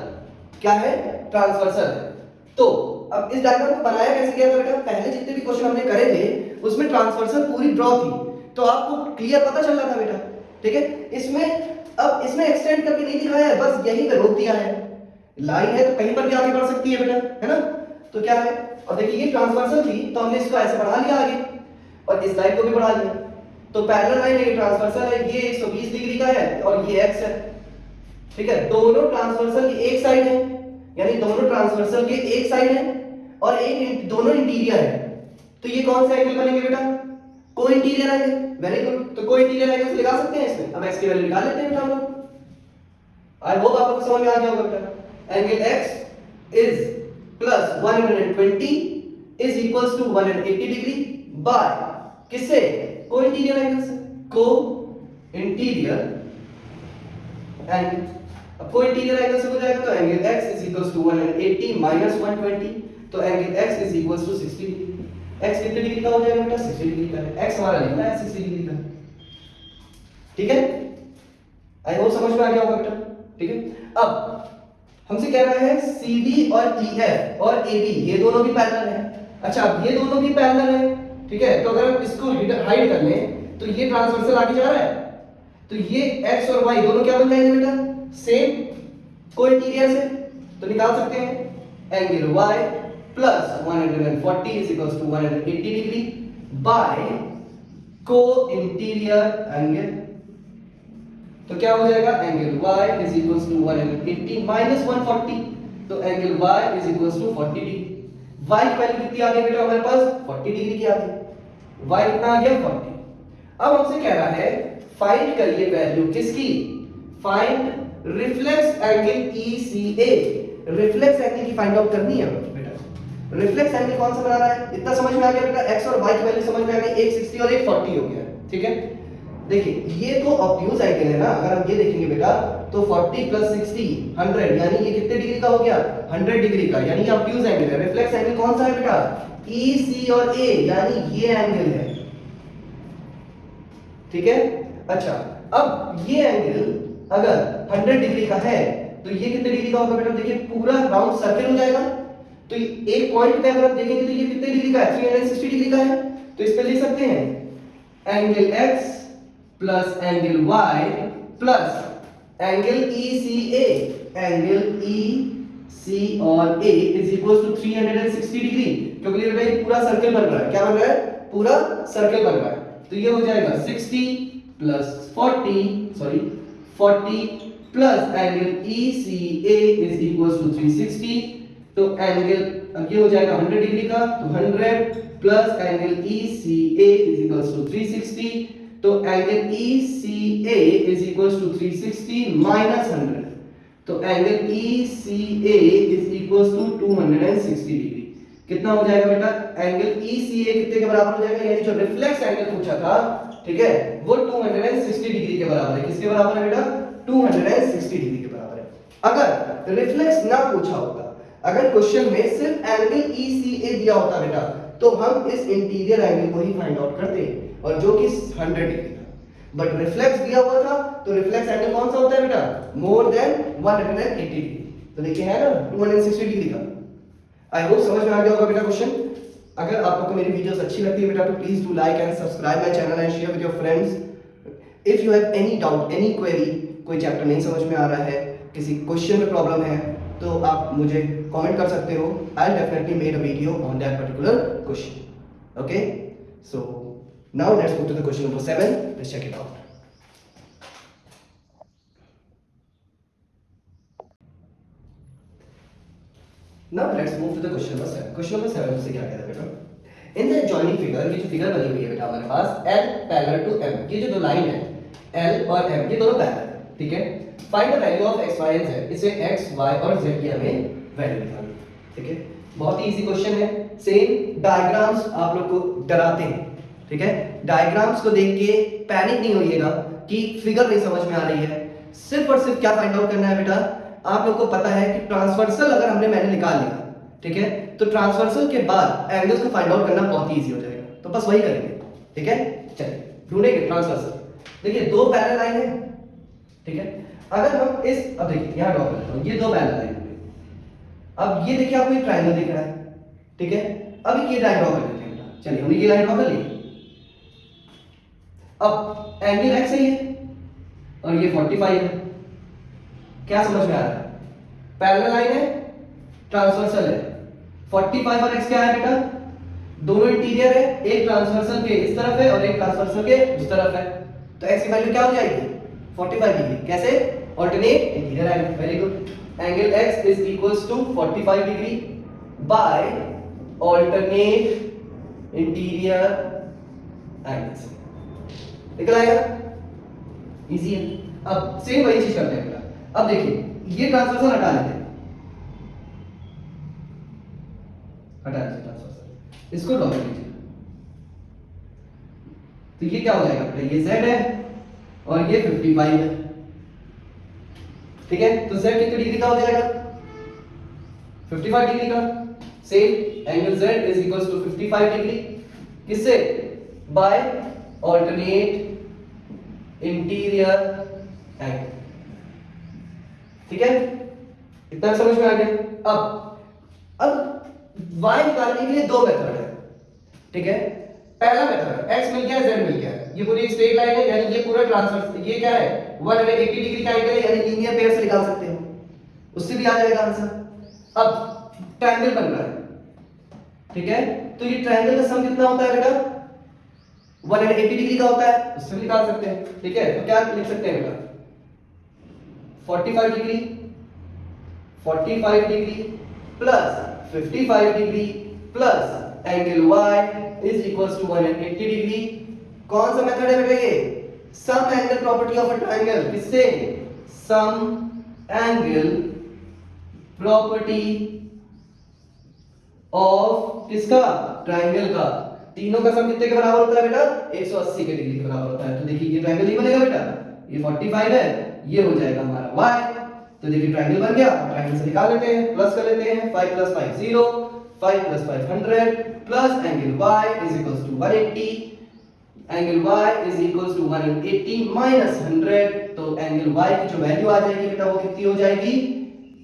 A: क्या है, ट्रांसवर्सल है। तो अब इस डायग्राम को बनाया कैसे गया था बेटा, पहले जितने भी क्वेश्चन हमने करे थे उसमें ट्रांसवर्सल पूरी ड्रॉ थी, तो आपको क्लियर पता चल रहा था बेटा। ठीक है, इसमें अब इसमें एक्सटेंड करके नहीं दिखाया है, बस यहीं पे रोक दिया है। लाइन है तो कहीं पर भी आगे बढ़ सकती है बेटा, है ना। तो क्या है, और देखिए ये ट्रांसवर्सल थी तो हमने इसको ऐसे बढ़ा लिया आगे, और इस लाइन को भी बढ़ा लिया। तो पैरेलल लाइन है, ये ट्रांसवर्सल है, ये 120 डिग्री का है और ये x है। ठीक है, दोनों ट्रांसवर्सल की एक साइड है, यानी दोनों ट्रांसवर्सल के एक साइड है, और एक दोनों इंटीरियर है। तो ये कौन सा एंगल बनेंगे बेटा, को इंटीरियर एंगल। वेरी गुड, तो को इंटीरियर एंगल से लगा सकते हैं इसमें। अब x की वैल्यू निकाल लेते हैं बेटा हम लोग। आई होप आपको समझ में आ गया होगा बेटा। Angle x is plus 120 is equals to 180 degree by किससे, को इंटीरियर एंगल से, को इंटीरियर एंगल। अब को इंटीरियर एंगल से हो जाएगा तो angle x is equals to 180 minus 120, तो angle x is equals to 60 degree. x कितने डिग्री का हो जाएगा बेटा, 60 डिग्री का है। x हमारा लिखना है 60 डिग्री का। ठीक है, आई होप समझ में आ गया होगा बेटा। ठीक है, अब हमसे कह रहा है CD और EF और AB ये दोनों भी पैरेलल है। अच्छा, अब ये दोनों भी पैरेलल है, ठीक है, तो अगर हम इसको हाइड कर लें तो ये ट्रांसवर्सल आगे जा रहा है, तो ये x और y दोनों क्या बन जाएंगे बेटा, सेम कोइंटीरियर से, तो निकाल सकते हैं angle y plus 140 is equals to 180 degree by को इंटीरियर एंगल, तो क्या हो जाएगा, angle y is equals to 180 minus 140, तो angle y is equals to 40 degree. y की वैल्यू कितनी आ गई बेटा हमारे पास, 40 डिग्री की आ गई, y कितना आ गया 40। अब हमसे कह रहा है फाइंड करिए वैल्यू किसकी, find reflex angle ECA, reflex angle की फाइंड आउट करनी है बेटा। रिफ्लेक्स एंगल कौन सा बना रहा है, इतना समझ में आ गया बेटा, x और y की वैल्यू समझ में आ गई, एक 60 और एक 40 हो गया, ठीक है। देखिए ये तो ऑब्ट्यूज एंगल है ना, अगर हम ये देखेंगे बेटा तो 40 प्लस 60 100, यानी ये कितने डिग्री का हो गया, 100 डिग्री का, यानी ये ऑब्ट्यूज एंगल है। रिफ्लेक्स एंगल कौन सा है बेटा, EC और A, यानी ये एंगल है, ठीक है। अच्छा, अब ये एंगल अगर 100 डिग्री का है तो ये कितने डिग्री का होगा बेटा, देखिए पूरा राउंड सर्कल हो जाएगा, तो एक पॉइंट पे अगर हम देखेंगे तो ये कितने डिग्री का है, 360 डिग्री का है, तो इस पे लिख सकते हैं angle x plus angle y plus angle ECA, angle EC और A is equal to 360 degree, क्योंकि बेटा ये पूरा सर्कल बन रहा है, क्या बन रहा है, पूरा सर्कल बन रहा है, तो ये हो जाएगा 60 plus 40 plus angle ECA is equal to 360, तो एंगल अब ये हो जाएगा 100 डिग्री का, तो 100 plus angle ECA is equal to 360, तो angle ECA is equal to 360 minus 100, तो angle ECA is equal to 260 degree. कितना हो जाएगा बेटा, एंगल ECA कितने के बराबर हो जाएगा, यानी जो रिफ्लेक्स एंगल पूछा था, ठीक है, वो 260 डिग्री के बराबर है। किसके बराबर है बेटा, 260 डिग्री के बराबर है। अगर रिफ्लेक्स ना पूछा होता, अगर क्वेश्चन में सिर्फ एंगल ECA दिया होता बेटा, तो हम इस इंटीरियर एंगल को ही फाइंड आउट करते, और जो कि 100 डिग्री था, बट रिफ्लेक्स दिया हुआ था, तो रिफ्लेक्स एंगल कौन सा होता है बेटा, मोर देन 180 डिग्री, तो देखिए है ना 260 डिग्री का। आई होप समझ में आ गया होगा बेटा क्वेश्चन। अगर आप लोगों को मेरी वीडियोस अच्छी लगती है बेटा तो please do like and subscribe my channel and share with your friends. If you have any doubt, any query, कोई चैप्टर नहीं समझ में आ रहा है, किसी क्वेश्चन में प्रॉब्लम है, तो आप मुझे कमेंट कर सकते हो। I will definitely make a video on that particular question. Okay, so now let's go to the question number 7, let's check it out. Now let's move to the question number 7. Question number 7 से क्या कहता है बेटा, in the adjoining figure, ये जो figure बनी हुई है बेटा हमारे पास L पैरेलल टू M, ये जो दो लाइन है L और M, ये दोनों पैरेलल है, ठीक है। Find the value of x, y and z, इसे x, y और z की हमें वैल्यू निकालनी है, ठीक है। बहुत ही इजी क्वेश्चन है। सेम डायग्राम्स आप लोग को डराते हैं, ठीक है, डायग्राम्स को देख के पैनिक नहीं होइएगा कि फिगर नहीं समझ में आ रही है। सिर्फ और सिर्फ क्या फाइंड आउट करना है बेटा, आप लोग को पता है कि ट्रांसवर्सल अगर मैंने निकाल लिया, ठीक है, तो ट्रांसवर्सल के बाद एंगल्स को फाइंड आउट करना बहुत ही इजी हो जाएगा, तो बस वही करेंगे, ठीक है। चलिए ढूंढेंगे ट्रांसवर्सल। देखिए दो पैरेलल लाइन है, ठीक है, अगर हम इस, अब देखिए यहां ड्रॉ करता हूं, ये दो पैरेलल लाइन है। अब ये देखिए आपको एक ट्रायंगल दिख रहा है, ठीक है, अब ये लाइन ड्रॉ कर देते हैं। चलिए हमने ये लाइन ड्रॉ कर ली। अब एंगल x है ये और ये 45 है, क्या समझ में आ रहा है, पैरेलल लाइन है, ट्रांसवर्सल है। 45 और x क्या है बेटा, दोनों इंटीरियर है, एक ट्रांसवर्सल के इस तरफ है और एक ट्रांसवर्सल के उस तरफ है, तो x की वैल्यू क्या हो जाएगी, 45 डिग्री। कैसे, alternate interior angle, very good. Angle x is equals to 45 degree by alternate interior angles, निकल आएगा, इजी है। अब सेम वही चीज करते हैं बेटा। अब देखिए ये ट्रांसवर्सल हटा लेते हैं, हटा दीजिए ट्रांसवर्सल, इसको ड्रॉ कर लीजिए। तो ये क्या हो जाएगा बेटा, ये z है और ये 55 है, ठीक है, तो z कितने डिग्री का हो जाएगा, 55 डिग्री का। Same angle z is equals to 55 degree, किससे, बाय ऑल्टरनेट इंटीरियर एंगल, ठीक है। इतना समझ में आ गया। अब y निकालने के लिए दो मेथड है, ठीक है। पहला मेथड x मिल गया z मिल गया, ये पूरी स्ट्रेट लाइन है यानी ये पूरा ट्रांसफर, ये क्या है 180 डिग्री का एंगल है यानी लीनियर पेयर से निकाल सकते हो, उससे भी आ जाएगा आंसर। अब ट्रायंगल बन रहा है, ठीक है, तो ये ट्रायंगल का सम कितना होता है बेटा 180 डिग्री का होता है, उससे भी निकाल सकते हैं, ठीक है। तो क्या लिख सकते हैं बेटा 45 degree 45 degree plus 55 degree plus angle y is equals to 180 degree. कौन सा मेथड है बेटा ये sum angle property of a triangle, किससे सम एंगल प्रॉपर्टी ऑफ किसका ट्रायंगल का, तीनों का सम कितने के बराबर होता है बेटा 180 के डिग्री के बराबर होता है। तो देखिए ये ट्रायंगल ही बनेगा बेटा, ये 45 है, ये हो जाएगा हमारा y, तो देखिए ट्रायंगल बन गया। ट्रायंगल से निकाल लेते हैं, प्लस कर लेते हैं 5 + 5 0, 5 + 5 100 plus angle y is equals to 180, angle y is equals to 180 minus 100, तो एंगल y की जो वैल्यू आ जाएगी बेटा वो कितनी हो जाएगी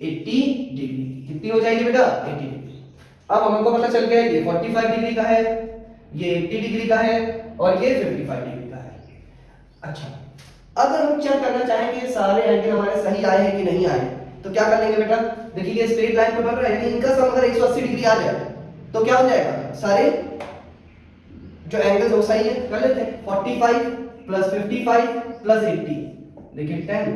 A: 80 डिग्री। कितनी हो जाएगी बेटा 80 डिग्री। अब हमको पता चल गया ये 45 डिग्री का है, ये 80 डिग्री का है और ये 55 डिग्री का है। अच्छा, अगर हम चेक करना चाहें कि सारे एंगल हमारे सही आए हैं कि नहीं आए, तो क्या कर लेंगे बेटा, देखिए ये स्ट्रेट लाइन पे बन रहा है यानी इनका सम अगर 180 डिग्री आ जाए तो क्या हो जाएगा, सारे जो एंगल्स वो सही है। कर लेते हैं 45 + 55 + 80, देखिए 10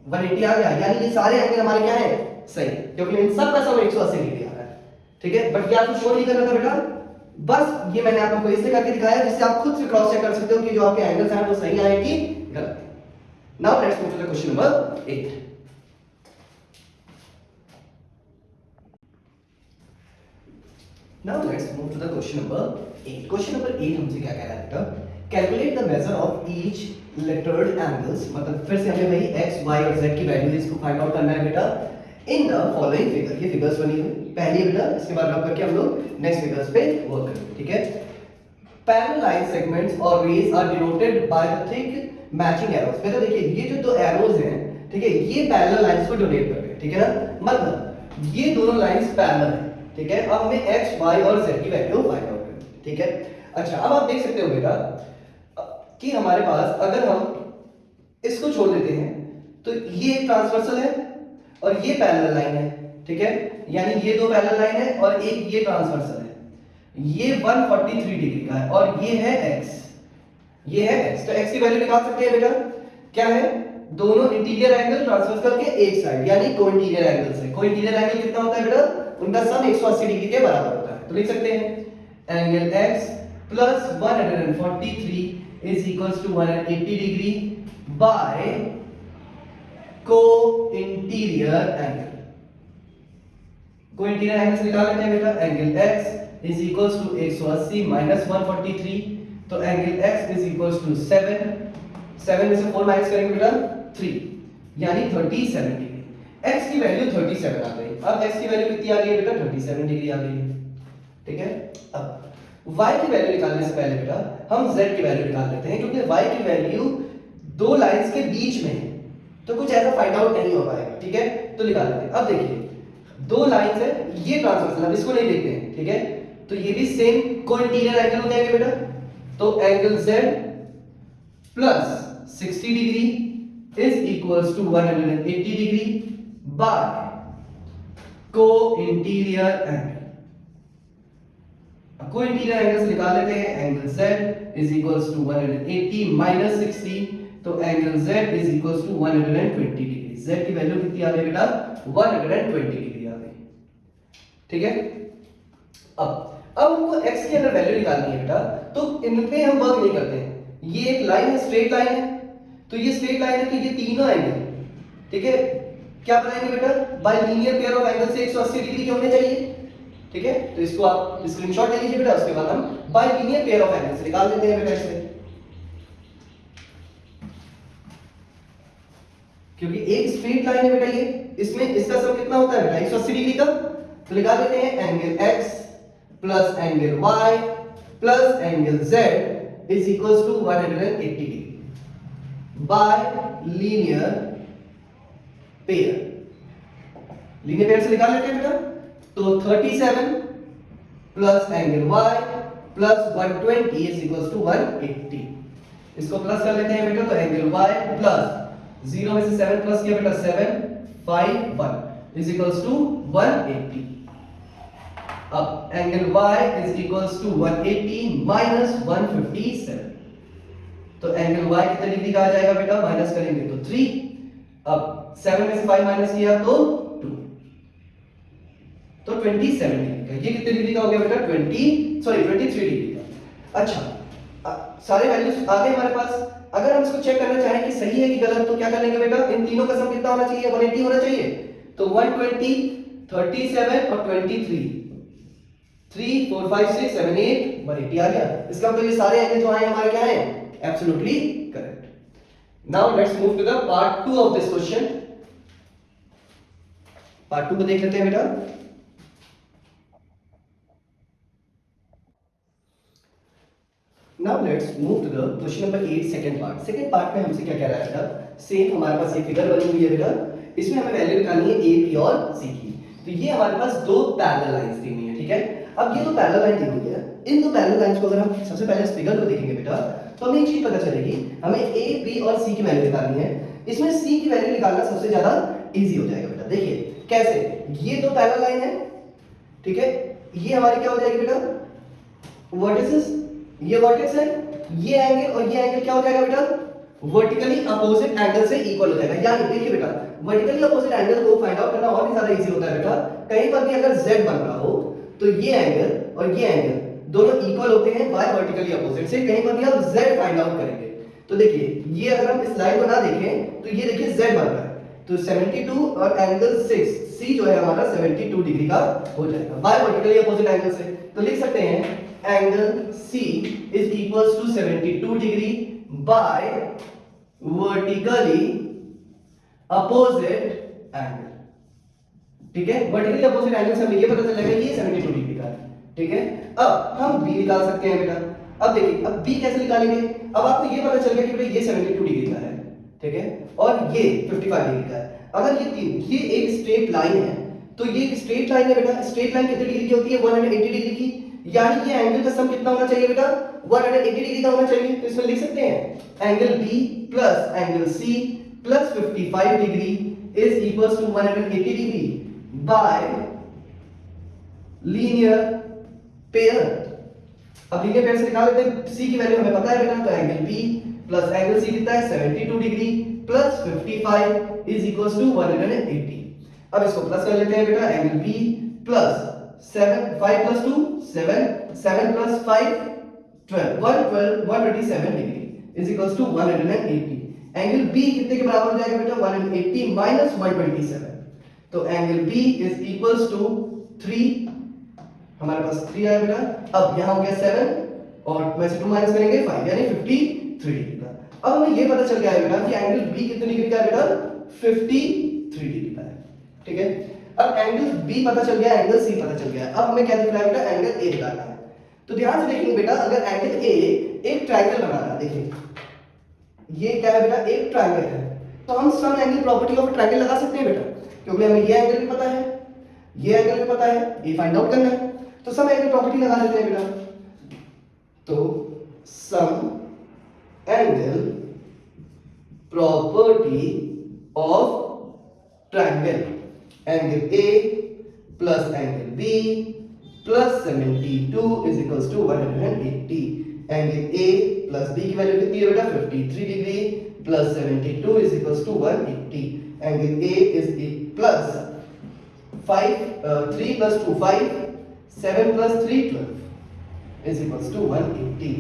A: 180 आ गया, यानी ये सारे एंगल हमारे क्या है सही, क्योंकि इन सब का सम 180 डिग्री आ रहा है, ठीक है। बट क्या आपको शो नहीं करना था बेटा, बस ये मैंने आपको इसलिए करके दिखाया जिससे आप खुद से क्रॉस चेक कर सकते हो कि जो आपके एंगल्स हैं वो सही आए कि गलत। Now let's move to the question number 8। Now let's move to the question number 8। Question number 8 हमसे क्या कह रहा है बेटा, calculate the measure of each lateral angles, मतलब फिर से हमें वही x y और z की वैल्यू इसको फाइंड आउट करना है बेटा इन द फॉलोइंग फिगर। ये फिगर्स बनी हुई पहली बेटा, इसके बाद रब करके हम लोग नेक्स्ट फिगर्स पे वर्क करेंगे, ठीक है। पैरेलल लाइन सेगमेंट्स और rays are denoted by the thick matching arrows. बेटा देखिए ये जो दो एरोस हैं, ठीक है, ये पैरेलल लाइंस को डोनेट कर रहे हैं, ठीक है ना, मतलब ये दोनों लाइंस पैरेलल हैं, ठीक है। अब हमें x y और z की वैल्यू फाइंड आउट करनी है, ठीक है। अच्छा, अब आप देख सकते हो बेटा कि हमारे पास अगर हम इसको छोड़ देते हैं तो ये एक ट्रांसवर्सल है और ये पैरेलल लाइन है, ठीक है, यानी ये दो पैरेलल लाइन है और एक ये ट्रांसवर्सल है, ये 143 डिग्री का है और ये है x, ये है x। तो x की वैल्यू निकाल सकते हैं बेटा, क्या है दोनों इंटीरियर एंगल ट्रांसवर्सल के एक साइड यानी कोइंटीरियर एंगल से। कोइंटीरियर एंगल कितना होता है बेटा, उनका सम 180 डिग्री के बराबर होता है। तो लिख सकते हैं angle x plus 143 is equals to 180 degree by को इंटीरियर एंगल। को इंटीरियर एंगल से निकाल लेते हैं बेटा, angle x is equals to 180 minus 143, तो angle x is equals to 7 में से 4 माइनस करेंगे बेटा 3, यानी 37 डिग्री। x की वैल्यू 37 आ गई। अब x की वैल्यू कितनी आ गई है बेटा 37 डिग्री आ गई है, ठीक है। अब y की वैल्यू निकालने से पहले बेटा हम z की वैल्यू निकाल लेते हैं, क्योंकि y की वैल्यू दो लाइंस के बीच में है तो कुछ ऐसा फाइंड आउट नहीं हो पाएगा, ठीक है। तो निकाल लेते हैं। अब देखिए दो लाइंस है, ये ट्रांसवर्सल, अब इसको नहीं देखते हैं, ठीक है, तो ये भी सेम को इंटीरियर एंगल हो जाएंगे बेटा। तो angle z plus 60 degree is equals to 180 degree by को इंटीरियर एंगल। को इंटीरियर एंगल से निकाल लेते हैं, angle z is equals to 180 minus 60, तो angle z is equals to 120 degree. z की वैल्यू कितनी आ गई बेटा 120 डिग्री आ गई, ठीक है। अब हमको x की अगर वैल्यू निकालनी है बेटा तो इन पे हम वर्क नहीं करते हैं। ये एक लाइन है, स्ट्रेट लाइन है, तो ये स्ट्रेट लाइन है तो ये तीनों एंगल, ठीक है, क्या बनाएंगे बेटा bye linear pair of angle से 180 डिग्री के होने चाहिए, ठीक है। तो इसको आप स्क्रीनशॉट ले लीजिए बेटा, उसके बाद हम bye linear pair of angle से निकाल देते हैं बेटा इससे, क्योंकि एक स्ट्रेट लाइन है बेटा ये, इसमें इसका सम कितना होता है बेटा 180 डिग्री का। तो निकाल देते हैं angle x plus angle y plus angle z is equals to 180 degree by linear pair. Linear pair से निकाल लेते हैं बेटा। तो 37 plus angle y plus 120 is equal to 180। इसको प्लस कर लेते हैं बेटा, तो एंगल y प्लस 0 में से 7 प्लस किया बेटा 751 इज इक्वल टू 180। अब angle y is equal to 180 minus 157। तो एंगल y कितने डिग्री का आ जाएगा बेटा, माइनस करेंगे तो 3। अब 7 में से 5 माइनस किया तो 2, तो 27 डिग्री का। ये कितने डिग्री का हो गया बेटा, 23 डिग्री का। अच्छा, सारे वैल्यूज आ गए हमारे पास। अगर हम इसको चेक करना चाहें कि सही है कि गलत, तो क्या कर लेंगे बेटा, इन तीनों का सम कितना होना चाहिए, 180 होना चाहिए। तो 120, 37 और 23, 3 4 5 6 7 8 180 आ गया। इसका मतलब ये सारे एंगल जो आए हमारे क्या हैं, absolutely correct. Now let's move to the part 2 of this question. Part 2 को देख लेते हैं बेटा। Now let's move to the question number 8 second part. Second part में हमसे क्या कह रहा है बेटा, सेम हमारे पास एक फिगर बनी हुई है बेटा, इसमें हमें वैल्यू निकालनी है ए बी और सी की। तो ये हमारे पास दो पैरेलल लाइंस दी हुई है, ठीक है। अब ये दो पैरेलल लाइन दी हुई है, इन दो पैरेलल लाइंस को अगर हम सबसे पहले इस फिगर को देखेंगे बेटा, तो हमें एक चीज पता चलेगी, हमें ए बी और सी की वैल्यू निकालनी है। इसमें सी की वैल्यू निकालना सबसे ज्यादा इजी हो जाएगा बेटा। देखिए कैसे, ये दो पैरेलल लाइन है, ठीक है, ये हमारी क्या हो जाएगी बेटा, वर्टिसेस, ये वर्टेक्स है, ये एंगल और ये एंगल क्या हो जाएगा बेटा, वर्टिकली अपोजिट एंगल से इक्वल हो जाएगा। यानी देखिए बेटा, वर्टिकली अपोजिट एंगल को फाइंड आउट करना और भी ज्यादा इजी होता है बेटा। कहीं पर भी अगर z बन रहा हो तो ये एंगल और ये एंगल दोनों इक्वल होते हैं बाय वर्टिकली अपोजिट से। कहीं पर भी हम z फाइंड आउट करेंगे तो देखिए, ये अगर हम इस लाइन को ना देखें तो ये देखिए z बन रहा है, तो 72 और एंगल 6 c जो है हमारा 72 डिग्री का हो जाएगा बाय वर्टिकली अपोजिट एंगल से। तो लिख सकते हैं angle C is equals to 72 degree by vertically opposite angle, ठीक है। वर्टिकली अपोजिट एंगल से हमें ये पता चल जाएगा कि ये 72 डिग्री का है, ठीक है। अब हम B निकाल सकते हैं बेटा। अब देखिए, अब B कैसे निकालेंगे, अब आपको ये पता चल गया कि बेटा ये 72 डिग्री का है, ठीक है, और ये 55 डिग्री का है। अगर ये एक स्ट्रेट लाइन है, तो ये एक स्ट्रेट लाइन है बेटा। स्ट्रेट लाइन कितने डिग्री की होती है, 180 डिग्री की। यानी ये एंगल का सम कितना होना चाहिए बेटा, 180 डिग्री का होना चाहिए। तो इसमें लिख सकते हैं angle B plus angle C plus 55 degree is equals to 180 degree by linear pair. अब लीनियर पेयर से निकाल लेते हैं, C की वैल्यू हमें पता है बेटा, तो angle B plus angle C कितना है, 72 degree plus 55 is equals to 180। अब इसको प्लस कर लेते हैं बेटा, angle B plus 7 5 plus 2 7 7 plus 5 12 127 degree is equals to 180। Angle B कितने के बराबर हो जाएगा बेटा, 180 minus 127। तो angle B is equals to 3, हमारे पास 3 आया बेटा। अब यहाँ हो गया 7 और वैसे 2 माइनस करेंगे 5, यानी 53 डिग्री का। अब हमें ये पता चल गया है बेटा कि एंगल B कितने डिग्री का है बेटा, 53 डिग्री का है, ठीक है। अब एंगल B पता चल गया, एंगल C पता चल गया। अब हमें क्या दिख रहा है बेटा, एंगल A निकालना है। तो ध्यान से देखेंगे बेटा, अगर एंगल A एक ट्रायंगल बना रहा है, देखिए ये क्या है बेटा, एक ट्रायंगल है, तो हम sum angle property of triangle लगा सकते हैं बेटा, क्योंकि हमें ये एंगल भी पता है, ये एंगल भी पता है, ये फाइंड आउट करना है। तो सम एंगल प्रॉपर्टी लगा देते हैं बेटा। तो sum angle property of triangle, angle A plus angle B plus 72 is equals to 180। Angle A plus B की वैल्यू कितनी है बेटा, 53 degree plus 72 is equals to 180। Angle A is plus 3 plus 2 5 7 plus 3 12 is equals to 180।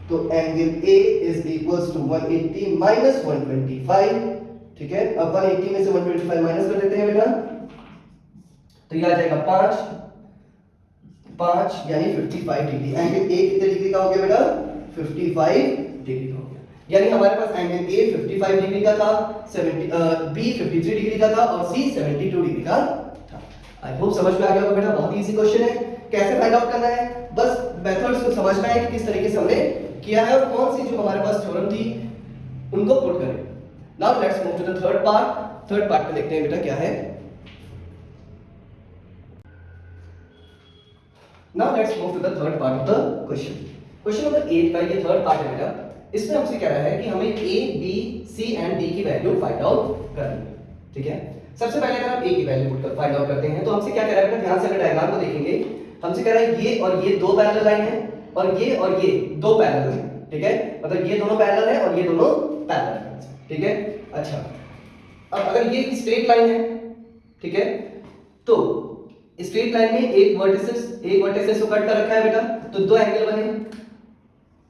A: तो angle A is equals to 180 minus 125, ठीक है। अब 180 में से 125 माइनस कर देते हैं बेटा, तो ये आ जाएगा 5 यानी 55 डिग्री। एंगल A कितने डिग्री का हो गया बेटा, 55 डिग्री का हो गया। यानी हमारे पास एंगल A 55 डिग्री का था, B 53 डिग्री का था और C 72 डिग्री का था। आई होप समझ में आ गया होगा बेटा, बहुत ही इजी क्वेश्चन है। कैसे फाइंड आउट करना है, बस मेथड्स को समझना है कि किस तरीके से हमने किया है और कौन सी जो हमारे पास थ्योरम थी उनको पुट करें। Now let's move to the third part. Third part में देखते हैं बेटा क्या है। Now let's move to the third part of the question. Question number 8 का ये थर्ड पार्ट है बेटा। इसमें हमसे कह रहा है कि हमें A B C and D की वैल्यू फाइंड आउट करनी है। ठीक है, सबसे पहले अगर हम ए की वैल्यू फाइंड आउट करते हैं तो हमसे क्या कह रहा है बेटा, ध्यान से अगर डायग्राम को देखेंगे, हमसे कह रहा है ये और ये दो पैरेलल लाइन है और ये दो पैरेलल है। ठीक है, मतलब ये दोनों पैरेलल है और ये दोनों पैरेलल है। ठीक है, अच्छा अब अगर ये स्ट्रेट लाइन है, ठीक है, तो स्ट्रेट लाइन में एक वर्टिसेस को कट कर रखा है बेटा, तो दो एंगल बने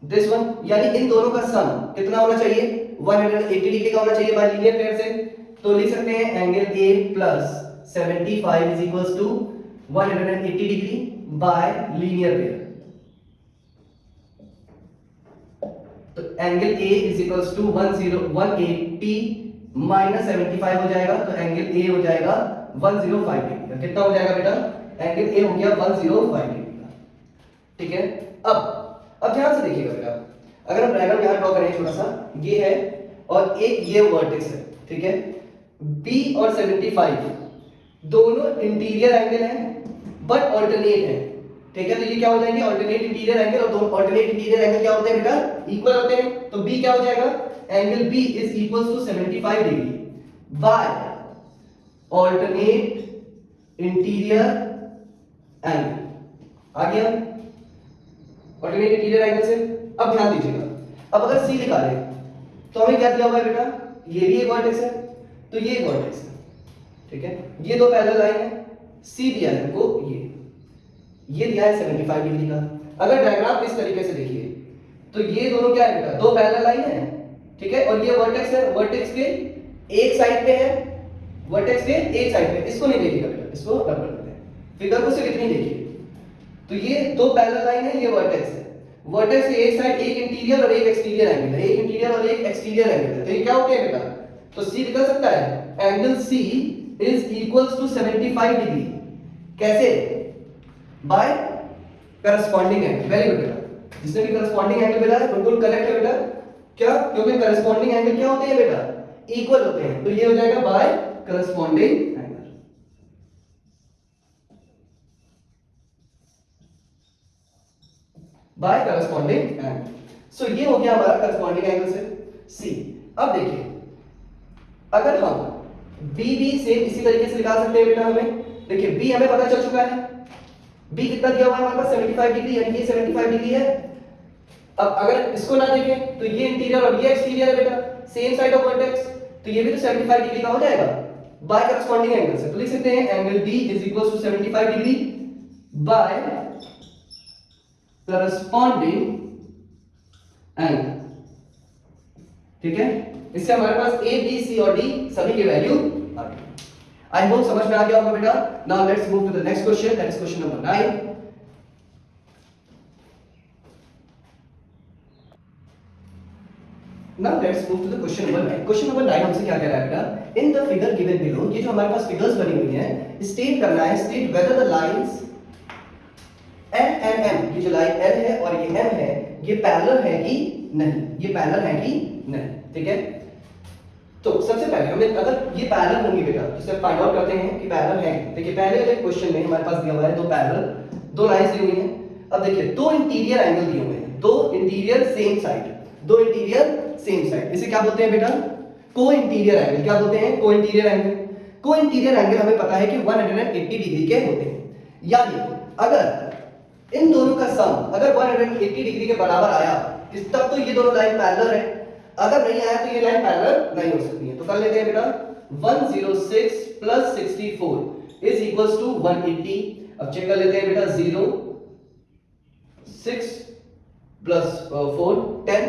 A: दिस वन, यानी इन दोनों का सम कितना होना चाहिए, 180 डिग्री का होना चाहिए बाय लीनियर पेयर से। तो लिख सकते हैं angle A plus 75 is equals to 180 degree by linear pair. तो angle A is equals to 180 minus 75 हो जाएगा, तो एंगल ए हो जाएगा 105 डिग्री का। कितना हो जाएगा बेटा, एंगल ए हो गया 105 डिग्री का। ठीक है, अब ध्यान से देखिएगा बेटा, अगर हम डायग्राम यहां ड्रॉ करें थोड़ा सा, ये है और एक ये वर्टेक्स है। ठीक है, बी और 75 दोनों इंटीरियर एंगल हैं बट ऑल्टरनेट है। ठीक है, तो ये क्या हो जाएंगे, ऑल्टरनेट इंटीरियर एंगल, और दोनों ऑल्टरनेट इंटीरियर एंगल क्या होते हैं बेटा, इक्वल होते हैं। तो बी क्या हो जाएगा, angle B is equals to 75 degree by alternate interior angle. आ गया ऑल्टरनेट इंटीरियर एंगल से। अब ध्यान दीजिएगा, अब अगर सी निकालें तो हमें क्या दिया हुआ है बेटा, ये भी एक वर्टेक्स है तो ये एक वर्टेक्स है। ठीक है, ये दो पैरेलल लाइन है, सी दिया है हमको ये दिया है 75 डिग्री का। अगर डायग्राम इस तरीके से देखिए तो ये दोनों क्या है बेटा, दो पैरेलल लाइन है। ठीक है, और ये वर्टेक्स है, वर्टेक्स के एक साइड पे है, वर्टेक्स के एक साइड पे, इसको नहीं देखिएगा बेटा, इसको रब कर देते हैं, फिगर को सिर्फ इतनी देखिए। तो ये दो पैरेलल लाइन है, ये वर्टेक्स है, वर्टेक्स के एक साइड एक इंटीरियर और एक एक्सटीरियर एंगल है, एक इंटीरियर और एक एक्सटीरियर एंगल है। तो ये क्या होते हैं बेटा, तो सी निकल सकता है angle C is equals to 75 degree. कैसे, by corresponding angle. Very good बेटा, जिसने भी करस्पॉन्डिंग एंगल मिला है बिल्कुल करेक्ट है बेटा। क्या, क्योंकि करस्पॉन्डिंग एंगल क्या होते हैं बेटा, इक्वल होते हैं, तो ये हो जाएगा by corresponding angle. By corresponding angle. So ये हो गया हमारा करस्पॉन्डिंग एंगल से सी। अब देखिए, अगर हम बी भी सेम इसी तरीके से निकाल सकते हैं बेटा। हमें देखिए बी हमें पता चल चुका है, बी कितना दिया हुआ है हमारे पास 75 डिग्री, यानी ये 75 डिग्री है। अब अगर इसको ना देखें तो ये इंटीरियर और ये एक्सटीरियर है बेटा, सेम साइड ऑफ वर्टेक्स, तो ये भी तो 75 डिग्री का हो जाएगा बाय करस्पॉन्डिंग एंगल से। तो लिख सकते हैं angle D is equals to 75 degree by corresponding angle. ठीक है, इससे हमारे पास ए बी सी और डी सभी की वैल्यू आ गई। आई होप समझ में आ गया होगा बेटा। Now let's move to the next question, that is question number 9। Now let's move to the question number 9। Question number 9 हमसे क्या कह रहा है बेटा, in the figure given below, ये जो हमारे पास फिगर्स बनी हुई हैं, स्टेट करना है, state whether the lines N and M, ये जो लाइन एल है और ये एम है, ये पैरेलल है कि नहीं, ये पैरेलल है कि नहीं। ठीक है, तो सबसे पहले हमें अगर ये पैरेलल होंगी बेटा तो सिर्फ फाइंड आउट करते हैं कि पैरेलल है। देखिए पहले वाले क्वेश्चन में हमारे पास दिया हुआ है दो पैरेलल, दो लाइंस दी हुई हैं। अब देखिए दो इंटीरियर एंगल दिए हुए हैं, दो इंटीरियर सेम साइड, दो इंटीरियर सेम साइड, इसे क्या बोलते हैं बेटा, को इंटीरियर एंगल। क्या बोलते हैं, को इंटीरियर एंगल। को इंटीरियर एंगल हमें पता है कि 180 डिग्री के होते हैं, यानी अगर इन दोनों का सम अगर 180 डिग्री के बराबर आया तब तो ये दोनों लाइन पैरेलल है, अगर नहीं आया तो ये लाइन पैरेलल नहीं हो सकती है। तो कर लेते हैं बेटा 106 प्लस 64 इज इक्वल्स टू 180। अब चेक कर लेते हैं बेटा 0 6 प्लस 4 10,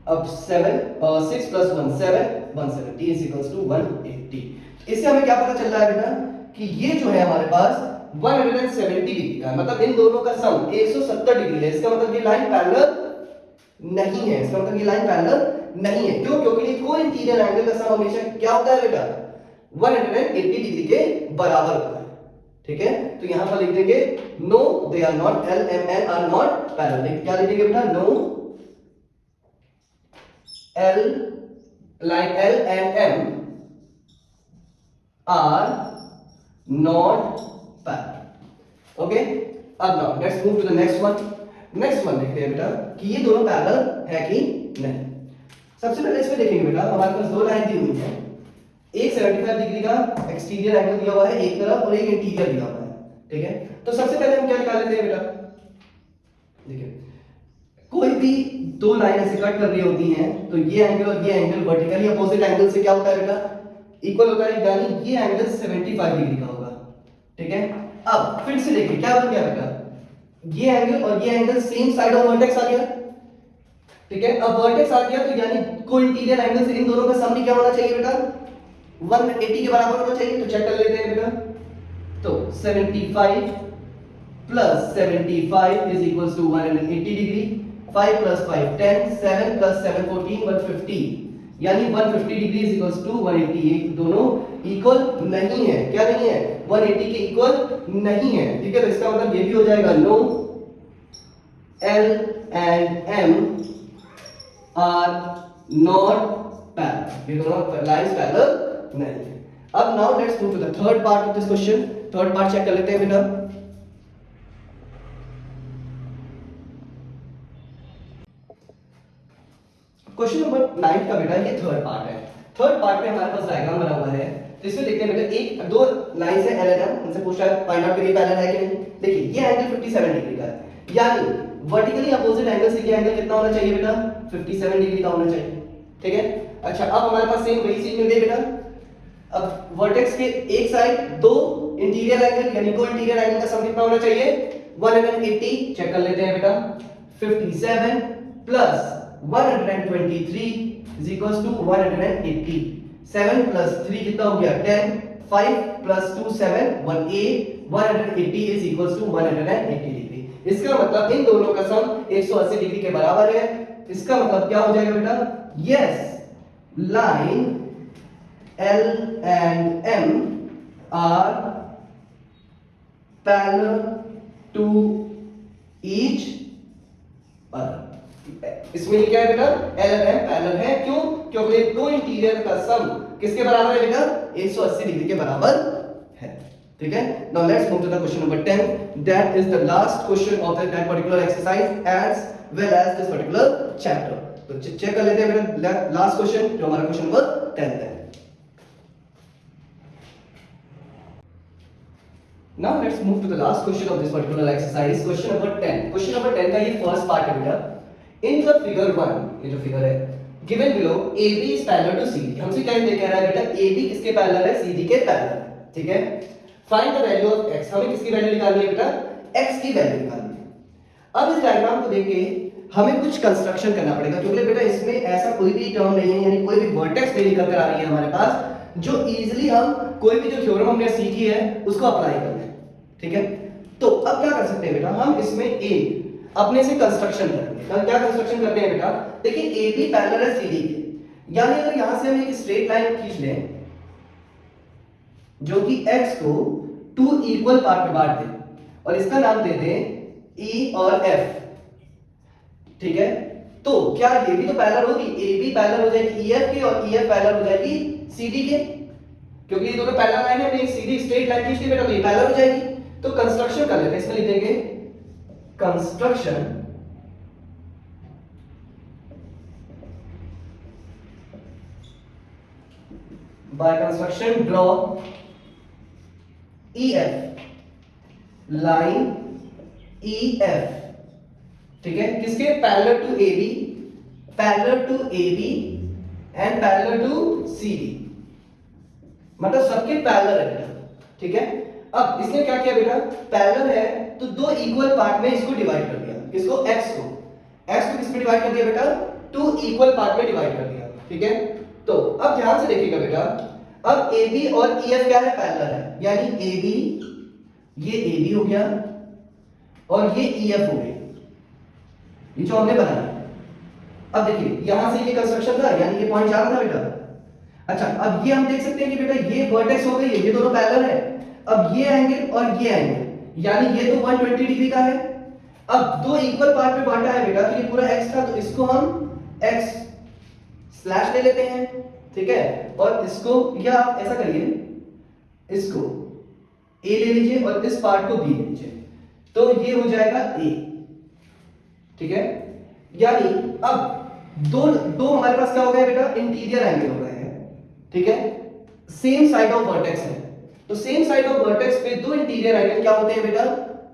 A: अब 7 6 प्लस 1 7 170 इज इक्वल्स टू 180। इससे हमें क्या पता चल रहा है बेटा कि ये जो है हमारे पास 170 डिग्री का, मतलब इन दोनों का सम 170 डिग्री है। इसका मतलब ये लाइन पैरेलल नहीं है, इसका मतलब ये लाइन पैरेलल नहीं है। क्यों, क्योंकि ये को इंटीरियर एंगल का सम हमेशा क्या होता है बेटा, 180 डिग्री के बराबर होता है। ठीक है, तो यहां पर लिख देंगे no they are not, L M N are not parallel. क्या लिखेंगे बेटा, no L line L and M are not parallel. Okay, अब now let's move to the next one. Next one देखते हैं बेटा कि ये दोनों पैरेलल है कि नहीं। सबसे पहले इसमें देखेंगे बेटा हमारे पास दो लाइन दी हुई है, एक 75 डिग्री का एक्सटीरियर एंगल दिया हुआ है एक तरफ और एक इंटीरियर दिया हुआ है, ठीक है। तो सबसे पहले हम क्या निकाल लेते हैं बेटा, देखिए कोई भी दो लाइन ऐसे कट कर रही होती हैं तो ये एंगल और ये एंगल वर्टिकली अपोजिट एंगल से क्या होता है बेटा, इक्वल होता है, यानी ये एंगल 75 डिग्री का होगा, ठीक है। अब फिर से देखिए क्या बन गया बेटा, ये एंगल और ये angle same side of vertex आ गया, ठीक है। अब वर्टेक्स आ गया तो यानी को इंटीरियर एंगल से इन दोनों का सम भी क्या होना चाहिए बेटा, 180 के बराबर होना चाहिए। तो चेक कर लेते हैं बेटा, तो 75 plus 75 is equals to 180 degree, 5 plus 5 10, 7 plus 7 14, 150, यानी 150 डिग्री इज इक्वल्स टू 180। दोनों इक्वल नहीं है, क्या नहीं है, 180 के इक्वल नहीं है, ठीक है। तो इसका मतलब ये भी हो जाएगा no L and M are not parallel, ये दोनों लाइंस पैरेलल नहीं है। अब now let's move to the third part of this question. Third part check कर लेते हैं बेटा। क्वेश्चन नंबर 9 का बेटा ये थर्ड पार्ट है। थर्ड पार्ट में हमारे पास डायग्राम बना हुआ है, तो इसमें देखते हैं बेटा एक दो लाइंस है L and M, उनसे पूछा है फाइंड आउट करिए पैरेलल है कि नहीं। देखिए ये एंगल 57 डिग्री का है, यानी वर्टिकली अपोजिट एंगल से ये एंगल कितना होना चाहिए बेटा, 57 डिग्री का होना चाहिए, ठीक है। अच्छा अब हमारे पास सेम वही चीज मिल गई बेटा। अब वर्टेक्स के एक साइड दो इंटीरियर एंगल यानी को इंटीरियर एंगल का सम कितना होना चाहिए, 180। चेक कर लेते हैं बेटा, 57 plus 123 is equals to 180, 7 plus 3 कितना हो गया 10, 5 plus 2 7, 180, 180 is equals to 180 degree. इसका मतलब इन दोनों का सम 180 डिग्री के बराबर है। इसका मतलब क्या हो जाएगा बेटा, yes line L and M are parallel to each other। इसमें क्या है बेटा, L और M पैरेलल है, क्यों, क्योंकि दो इंटीरियर का सम किसके बराबर है बेटा, 180 डिग्री के बराबर है, ठीक है। Now let's move to the question number 10, that is the last question of that particular exercise as well as this particular chapter. तो चेक कर लेते हैं बेटा लास्ट क्वेश्चन जो हमारा क्वेश्चन नंबर 10 है। Now let's move to the last question of this particular exercise, question number 10। Question number 10 का ये फर्स्ट पार्ट है बेटा। In the figure 1, ये जो फिगर है, given below AB is parallel to CD। हमसे क्या कह रहा है बेटा, AB किसके पैरेलल है, CD के पैरेलल है, ठीक है। Find the value of x, हमें किसकी वैल्यू निकालनी है बेटा, x की वैल्यू निकालनी है। अब इस डायग्राम को देख के हमें कुछ कंस्ट्रक्शन करना पड़ेगा, क्योंकि बेटा इसमें ऐसा कोई भी टर्म नहीं है, यानी कोई भी वर्टेक्स नहीं निकल कर आ रही है हमारे पास, जो इजीली हम कोई भी जो थ्योरम हमने सीखी है उसको अप्लाई कर लें, ठीक है। तो अब क्या कर सकते हैं बेटा, हम इसमें एक अपने से कंस्ट्रक्शन करेंगे। क्या कंस्ट्रक्शन करते हैं बेटा, देखिए AB पैरेलल है CD के, यानी अगर यहां से हम एक स्ट्रेट लाइन खींच लें जो कि x को 2 इक्वल पार्ट में बांट दें और इसका नाम दे दें E और F, ठीक है। तो क्या ये भी तो पैरेलल होगी, AB पैरेलल हो जाएगी EF के और EF पैरेलल हो जाएगी CD के, क्योंकि ये दोनों पैरेलल लाइन है, हमने एक सीधी स्ट्रेट लाइन खींच ली बेटा तो ये पैरेलल हो जाएगी। तो कंस्ट्रक्शन कर लेते हैं, इसमें लिख देंगे construction by construction draw EF line EF, ठीक है, किसके parallel to AB, parallel to AB and parallel to CD, मतलब सबके पैरेलल है बेटा, ठीक है। अब इसने क्या किया बेटा, पैरेलल है तो दो इक्वल पार्ट में इसको डिवाइड कर दिया, किसको, x को किस में डिवाइड कर दिया बेटा, 2 इक्वल पार्ट में डिवाइड कर दिया, ठीक है। तो अब ध्यान से देखिएगा बेटा, अब AB और EF क्या है, पैरेलल है, यानी AB, ये AB हो गया और ये EF हो गया, ये जो हमने बनाया। अब देखिए यहां से ये कंस्ट्रक्शन था, यानी ये पॉइंट जा रहा था बेटा। अच्छा अब ये हम देख सकते हैं कि बेटा ये वर्टेक्स हो गई है, ये दोनों पैरेलल है। अब ये एंगल और ये एंगल, यानी ये तो 120 डिग्री का है। अब दो इक्वल पार्ट में बांटा है बेटा, तो ये पूरा x था, तो इसको हम x स्लैश ले लेते हैं, ठीक है। और इसको, या आप ऐसा करिए, इसको a ले लीजिए और इस पार्ट को b ले लीजिए, तो ये हो जाएगा ए, ठीक है। यानी अब दो दो हमारे पास क्या हो गया बेटा, इंटीरियर एंगल हो गए हैं, ठीक है। सेम साइड ऑफ वर्टेक्स है, तो सेम साइड ऑफ वर्टेक्स पे दो इंटीरियर एंगल क्या होते हैं बेटा,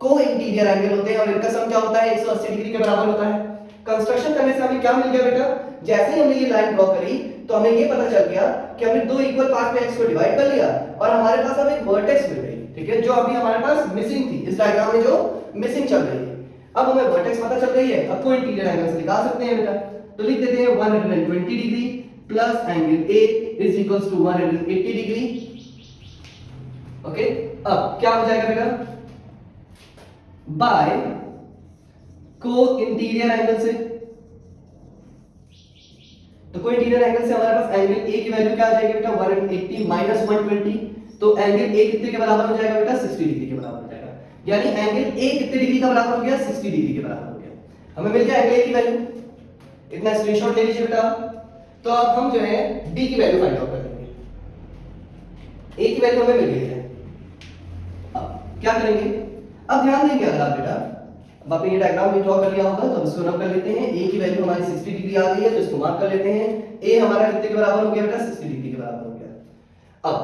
A: को इंटीरियर एंगल होते हैं, और इनका सम क्या होता है, 180 डिग्री के बराबर होता है। कंस्ट्रक्शन करने से हमें क्या मिल गया बेटा, जैसे ही हमने ये लाइन ड्रॉ करी तो हमें ये पता चल गया कि हमने दो इक्वल पार्ट में एक्स को डिवाइड कर लिया और हमारे पास अब एक वर्टेक्स मिल गई, ठीक है, जो अभी हमारे पास मिसिंग थी इस डायग्राम में, जो मिसिंग चल रही है। अब हमें वर्टेक्स पता चल गई है, अब कोई इंटीरियर एंगल से निकाल सकते हैं बेटा, तो लिख देते हैं 120 degree plus angle A is equals to 180 degree. Okay, अब क्या हो जाएगा बेटा, बाय को इंटीरियर एंगल से, तो को इंटीरियर एंगल से हमारे पास एंगल ए की वैल्यू क्या आ जाएगी बेटा, 180 माइनस 120, तो एंगल ए कितने के बराबर हो जाएगा बेटा, 60 डिग्री के बराबर हो जाएगा। यानी एंगल ए कितने डिग्री का बराबर हो गया, 60 डिग्री के बराबर हो गया। हमें मिल गया एंगल ए की वैल्यू, इतना स्क्रीनशॉट ले लीजिए बेटा। तो अब हम जो है डी की वैल्यू फाइंड आउट कर लेंगे, ए की वैल्यू हमें मिल गई है, अब क्या करेंगे, अब ध्यान देंगे अगर आप बेटा, अब आपने ये डायग्राम भी ड्रॉ कर लिया होगा तो इसको नोट कर लेते हैं। ए की वैल्यू हमारी 60 डिग्री आ गई है, तो इसको मार्क कर लेते हैं। ए हमारा कितने के बराबर हो गया बेटा, 60 डिग्री के बराबर हो गया। अब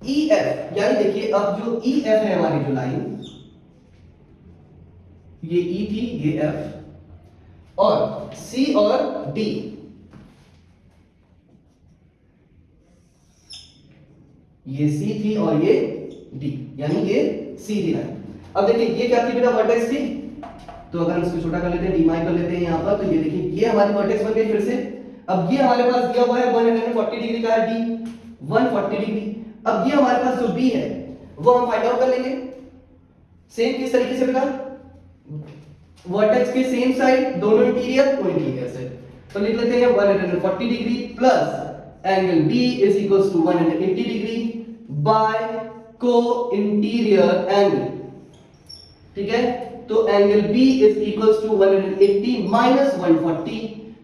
A: ई एफ, यानी देखिए अब जो ई एफ है हमारी जो लाइन, ये ई थी, ये एफ, और सी और डी, ये सी थी और ये डी, यानी ये सीधी लाइन। अब देखिए ये क्या थी बेटा, वर्टेक्स थी, तो अगर हम इसको छोटा कर लेते हैं, डीमाई कर लेते हैं यहां पर, तो ये देखिए ये हमारी वर्टेक्स बन गई फिर से। अब ये हमारे पास दिया हुआ है 140 डिग्री का है डी, 140 डिग्री। अब ये हमारे पास जो बी है वो हम फाइंड आउट कर लेंगे सेम किस तरीके से बेटा, वर्टेक्स के सेम साइड, दोनों इंटीरियर को इंटीरियर से, तो लिख लेते हैं 140 degree plus angle B is equals to 180 degree by को इंटीरियर एंगल, ठीक है। तो angle B is equals to 180 minus 140,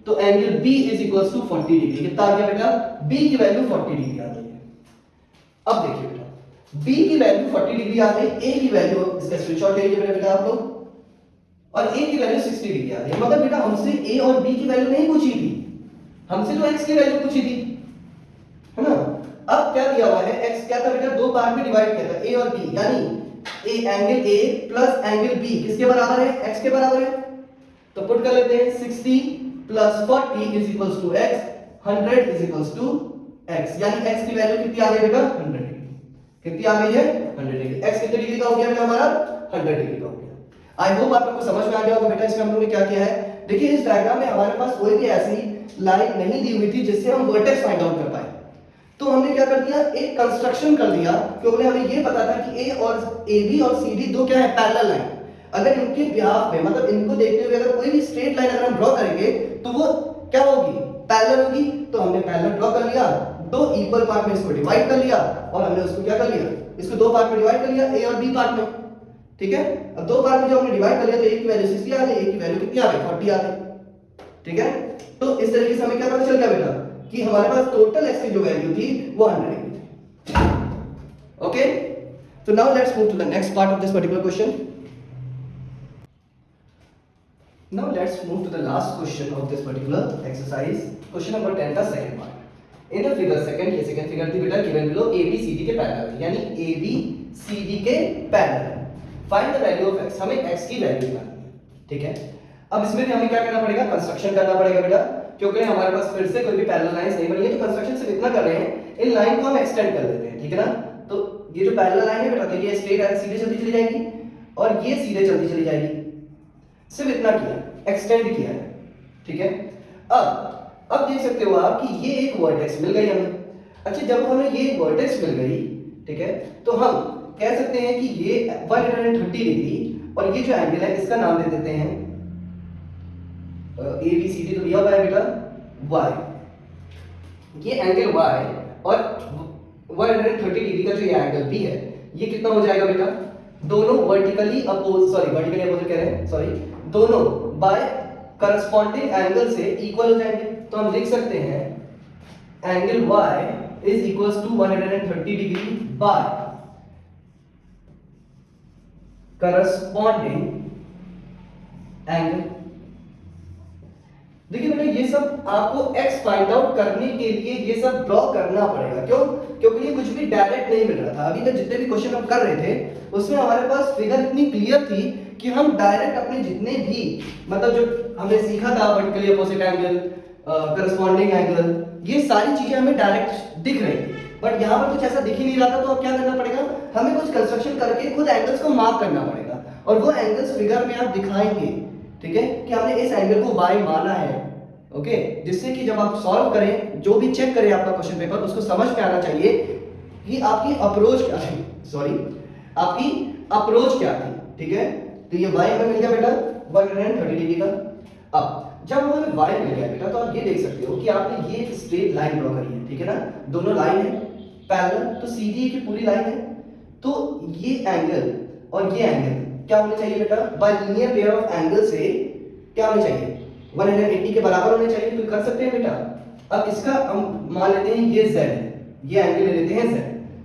A: तो angle B is equals to 40 degree. कितना आ गया बेटा, B की वैल्यू 40 डिग्री आ गई है। अब देखिए बेटा, B की वैल्यू 40 डिग्री आ गई, A की वैल्यू, इसका स्क्रीनशॉट ले लीजिए बेटा आप लोग, और A की वैल्यू 60 डिग्री आ गई। मतलब बेटा हमसे A और B की वैल्यू नहीं पूछी थी, हमसे तो X की वैल्यू पूछी थी, है ना। अब क्या दिया हुआ है, X क्या था बेटा, दो पार्ट में डिवाइड किया था, A और B, यानी angle A plus angle B किसके बराबर है, X के बराबर है। तो पुट कर लेते हैं 60 plus 40 is equals to X, 100 is equals to X, यानी X की वैल्यू कितनी आ गई बेटा, 100 डिग्री। कितनी आ गई है, 100 डिग्री। X कितने डिग्री का हो गया बेटा हमारा, 100 डिग्री का हो गया। आई होप आपको समझ में आ गया होगा बेटा इसमें हम लोगों ने क्या किया है। देखिए इस डायग्राम में हमारे पास कोई भी ऐसी लाइन नहीं दी हुई थी जिससे हम वर्टेक्स फाइंड आउट कर पाए, तो हमने क्या कर दिया, एक कंस्ट्रक्शन कर दिया, क्योंकि हमें ये पता था कि ए और ए बी और सी डी दो क्या है, पैरेलल लाइन। अगर इनके बिहाफ में, मतलब इनको देखते हुए अगर कोई भी स्ट्रेट लाइन अगर हम ड्रॉ करेंगे तो वो क्या होगी, पैरेलल होगी। तो हमने पैरेलल ड्रॉ कर लिया, दो इक्वल पार्ट में इसको डिवाइड कर लिया, और हमने उसको क्या कर लिया, इसको दो पार्ट में डिवाइड कर लिया, ए और बी पार्ट में, ठीक है। अब दो पार्ट में जब हमने डिवाइड कर लिया तो ए की वैल्यू 60 आ गई, ए की वैल्यू कितनी आ गई, 40 आ गई, ठीक है। तो इस तरीके से हमें क्या पता चल गया बेटा कि हमारे पास टोटल x की जो वैल्यू थी वो 100 डिग्री थी। ओके, तो now let's move to the next part of this particular question. Now let's move to the last question of this particular exercise, question number 10 का second part. In the figure second, ये second figure थी बेटा, given below ABCD के parallel, यानी ABCD के parallel. Find the value of x, हमें x की value निकालनी है, ठीक है। अब इसमें हमें क्या करना पड़ेगा, कंस्ट्रक्शन करना पड़ेगा बेटा, क्योंकि हमारे पास फिर से कोई भी पैरेलल लाइंस नहीं बनी है, तो कंस्ट्रक्शन सिर्फ इतना कर रहे हैं, इन लाइन को हम एक्सटेंड कर देते हैं, ठीक है ना। तो ये जो पैरेलल लाइन है बेटा, तो ये स्ट्रेट लाइन सीधे चलती चली जाएगी और ये सीधे चलती चली जाएगी, सिर्फ इतना किया, एक्सटेंड किया है, ठीक है। अब देख सकते हो आप कि ये एक वर्टेक्स मिल गई हमें। अच्छा, जब हमें ये वर्टेक्स मिल गई, ठीक है, तो हम कह सकते हैं कि ये 130 डिग्री, और ये जो एंगल है इसका नाम दे देते हैं ABCD, तो दिया हुआ है बेटा y, ये एंगल y, और 130 डिग्री का जो ये एंगल B है, ये कितना हो जाएगा बेटा, दोनों वर्टिकली अपोज, वर्टिकली अपोजिट कह रहे हैं, दोनों बाय करस्पॉन्डिंग एंगल से इक्वल हो जाएंगे। तो हम लिख सकते हैं angle y is equals to 130 degree by corresponding angle. देखिए बेटा ये सब आपको x फाइंड आउट करने के लिए ये सब ड्रॉ करना पड़ेगा। क्यों? क्योंकि ये कुछ भी डायरेक्ट नहीं मिल रहा था। अभी तक जितने भी क्वेश्चन हम कर रहे थे उसमें हमारे पास फिगर इतनी क्लियर थी कि हम डायरेक्ट अपने जितने भी मतलब जो हमने सीखा था vertically opposite angle, corresponding angle, ये सारी चीजें हमें डायरेक्ट दिख रही थी। बट यहाँ पर कुछ ऐसा दिख ही नहीं रहा था, तो अब क्या करना पड़ेगा, हमें कुछ कंस्ट्रक्शन करके खुद एंगल्स को मार्क करना पड़ेगा और वो एंगल्स फिगर में आप दिखाएंगे, ठीक है, कि हमने इस एंगल को y माना है। ओके, जिससे कि जब आप सॉल्व करें, जो भी चेक करें आपका क्वेश्चन पेपर, उसको समझ में आना चाहिए कि आपकी अप्रोच क्या थी, आपकी अप्रोच क्या थी। ठीक है, तो ये y हमें मिल गया बेटा 130 डिग्री का। अब जब हमें y मिल गया बेटा, तो आप ये देख सकते हो कि आपने ये स्ट्रेट लाइन ड्रॉ करी है, ठीक है ना, दोनों लाइन है पैरेलल, तो सीधी की पूरी लाइन है। तो ये एंगल और ये एंगल क्या होने चाहिए बेटा, bye linear pair of angle से क्या होने चाहिए, 180 के बराबर होने चाहिए। तो कर सकते हैं बेटा। अब इसका हम मान लेते हैं ये z है, ये एंगल ले लेते हैं z,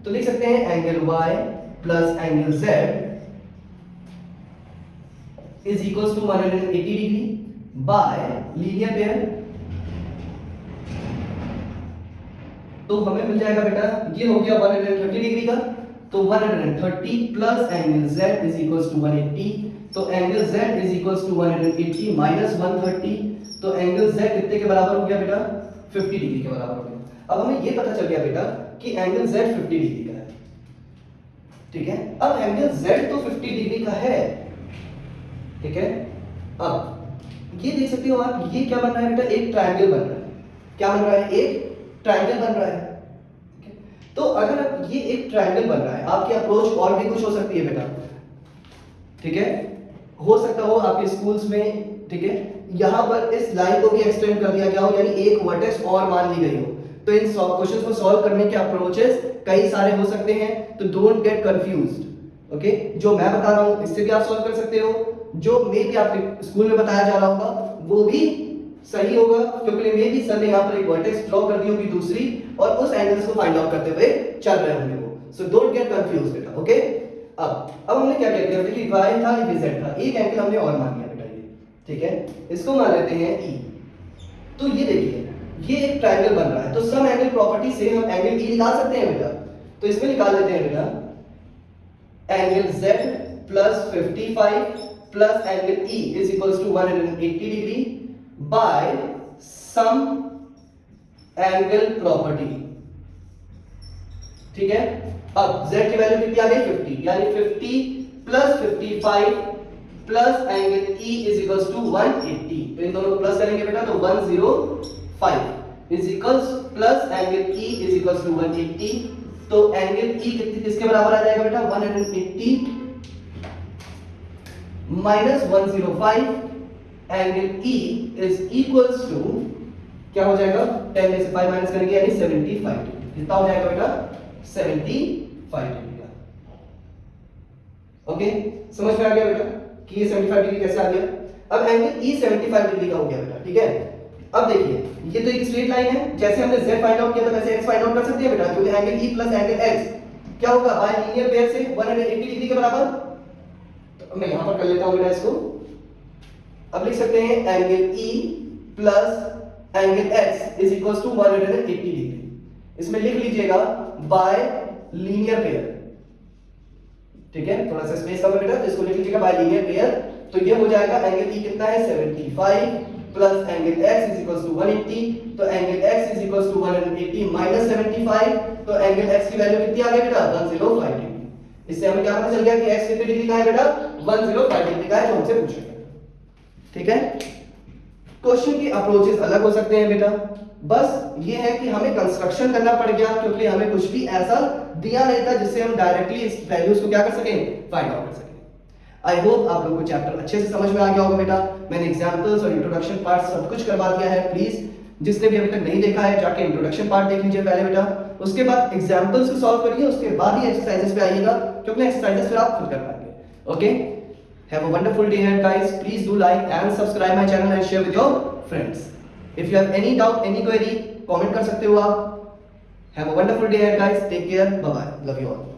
A: तो लिख सकते हैं angle y plus angle z is equals to 180 degree by linear pair. तो हमें मिल जाएगा बेटा, ये हो गया 130 डिग्री का, तो 130 plus angle z is equals to 180, तो angle z is equals to 180 minus 130, तो एंगल z कितने के बराबर हो गया बेटा, 50 डिग्री के बराबर हो गया। अब हमें ये पता चल गया बेटा कि एंगल z 50 डिग्री का है, ठीक है। अब एंगल z तो 50 डिग्री का है, ठीक है। अब ये देख सकते हो आप, ये क्या बन रहा है बेटा, एक ट्रायंगल बन रहा है। क्या बन रहा है, एक ट्रायंगल बन रहा है। तो अगर ये एक ट्रायंगल बन रहा है, आपकी अप्रोच और भी कुछ हो सकती है बेटा, ठीक है, हो सकता हो आपके स्कूल्स में, ठीक है, यहां पर इस लाइन को भी एक्सटेंड कर दिया गया हो, यानी एक वर्टेक्स और मान ली गई हो। तो इन क्वेश्चंस को सॉल्व करने के अप्रोचेस कई सारे हो सकते हैं, तो डोंट गेट कंफ्यूज्ड। ओके, जो मैं बता रहा हूं इससे भी आप सॉल्व कर सकते हो, जो मे भी आपके स्कूल में बताया जा रहा होगा वो भी सही होगा, क्योंकि मे भी सर ने यहाँ पर एक वर्टेक्स ड्रॉ कर दी होगी दूसरी, और उस एंगल्स को फाइंड आउट करते हुए चल रहे होंगे वो। सो डोंट गेट कंफ्यूज्ड बेटा। ओके, अब हमने क्या किया, देखिए y था, ये z था, एक एंगल हमने और मान लिया बेटा ये, ठीक है, इसको मान लेते हैं e। तो ये देखिए ये एक ट्रायंगल बन रहा है, तो सम एंगल प्रॉपर्टी से हम एंगल e निकाल सकते हैं बेटा। तो इसमें निकाल लेते हैं बेटा, angle z plus 55 plus angle e is equals to 180 degree by sum angle property, ठीक है। अब z की वैल्यू कितनी आ गई, 50, यानी 50 plus 55 plus angle e is equals to 180। तो इन दोनों को प्लस करेंगे बेटा, तो 105 is equals plus angle e is equals to 180। तो एंगल e किसके बराबर आ जाएगा बेटा, 180 minus 105, angle e is equals to क्या हो जाएगा, 10 में से 5 माइनस करेंगे यानी 75 डिग्री। कितना हो जाएगा बेटा, 75 डिग्री का। ओके, समझ में आ गया बेटा कि ये 75 डिग्री कैसे आ गया। अब एंगल e 75 डिग्री का हो गया बेटा, ठीक है। अब देखिए ये तो एक स्ट्रेट लाइन है, जैसे हमने z फाइंड आउट किया था वैसे x फाइंड आउट कर सकते हैं बेटा, क्योंकि angle e plus angle x क्या होगा, बाय लीनियर पेयर से 180 डिग्री के बराबर। तो मैं यहां पर कर लेता हूं बेटा इसको। अब लिख सकते हैं angle e plus angle x is equals to 180 degree. इसमें लिख लीजिएगा बाय लीनियर पेयर, ठीक है, थोड़ा सा स्पेस कम है बेटा, तो इसको लिख लीजिएगा बाय लीनियर पेयर। तो ये हो जाएगा एंगल e कितना है, 75 plus angle x is equals to 180। तो angle x is equals to 180 minus 75, तो एंगल x की वैल्यू कितनी आ गई बेटा, 105 डिग्री। इससे हमें क्या पता चल गया कि x कितनी डिग्री का है बेटा, 105 डिग्री का है, जो हमसे पूछा गया, ठीक है। क्वेश्चन की अप्रोचेस अलग हो सकते हैं बेटा, बस ये है कि हमें कंस्ट्रक्शन करना पड़ गया, क्योंकि हमें कुछ भी ऐसा दिया नहीं था जिससे हम डायरेक्टली इस वैल्यूज को क्या कर सकें, फाइंड आउट कर सकें। आई होप आप लोगों को चैप्टर अच्छे से समझ में आ गया होगा बेटा। मैंने एग्जांपल्स और इंट्रोडक्शन पार्ट सब कुछ करवा दिया है। प्लीज जिसने भी अभी तक नहीं देखा है जाके इंट्रोडक्शन पार्ट देख लीजिए पहले बेटा, उसके बाद एग्जांपल्स को सॉल्व करिए, उसके बाद ही एक्सरसाइजेस पे आइएगा, क्योंकि एक्सरसाइजेस फिर आप खुद कर पाएंगे। Okay, have a wonderful day ahead guys. Please do like and subscribe my channel and share with your friends. If you have any doubt, any query, comment कर सकते हो आप। Have a wonderful day ahead guys. Take care. Bye bye. Love you all.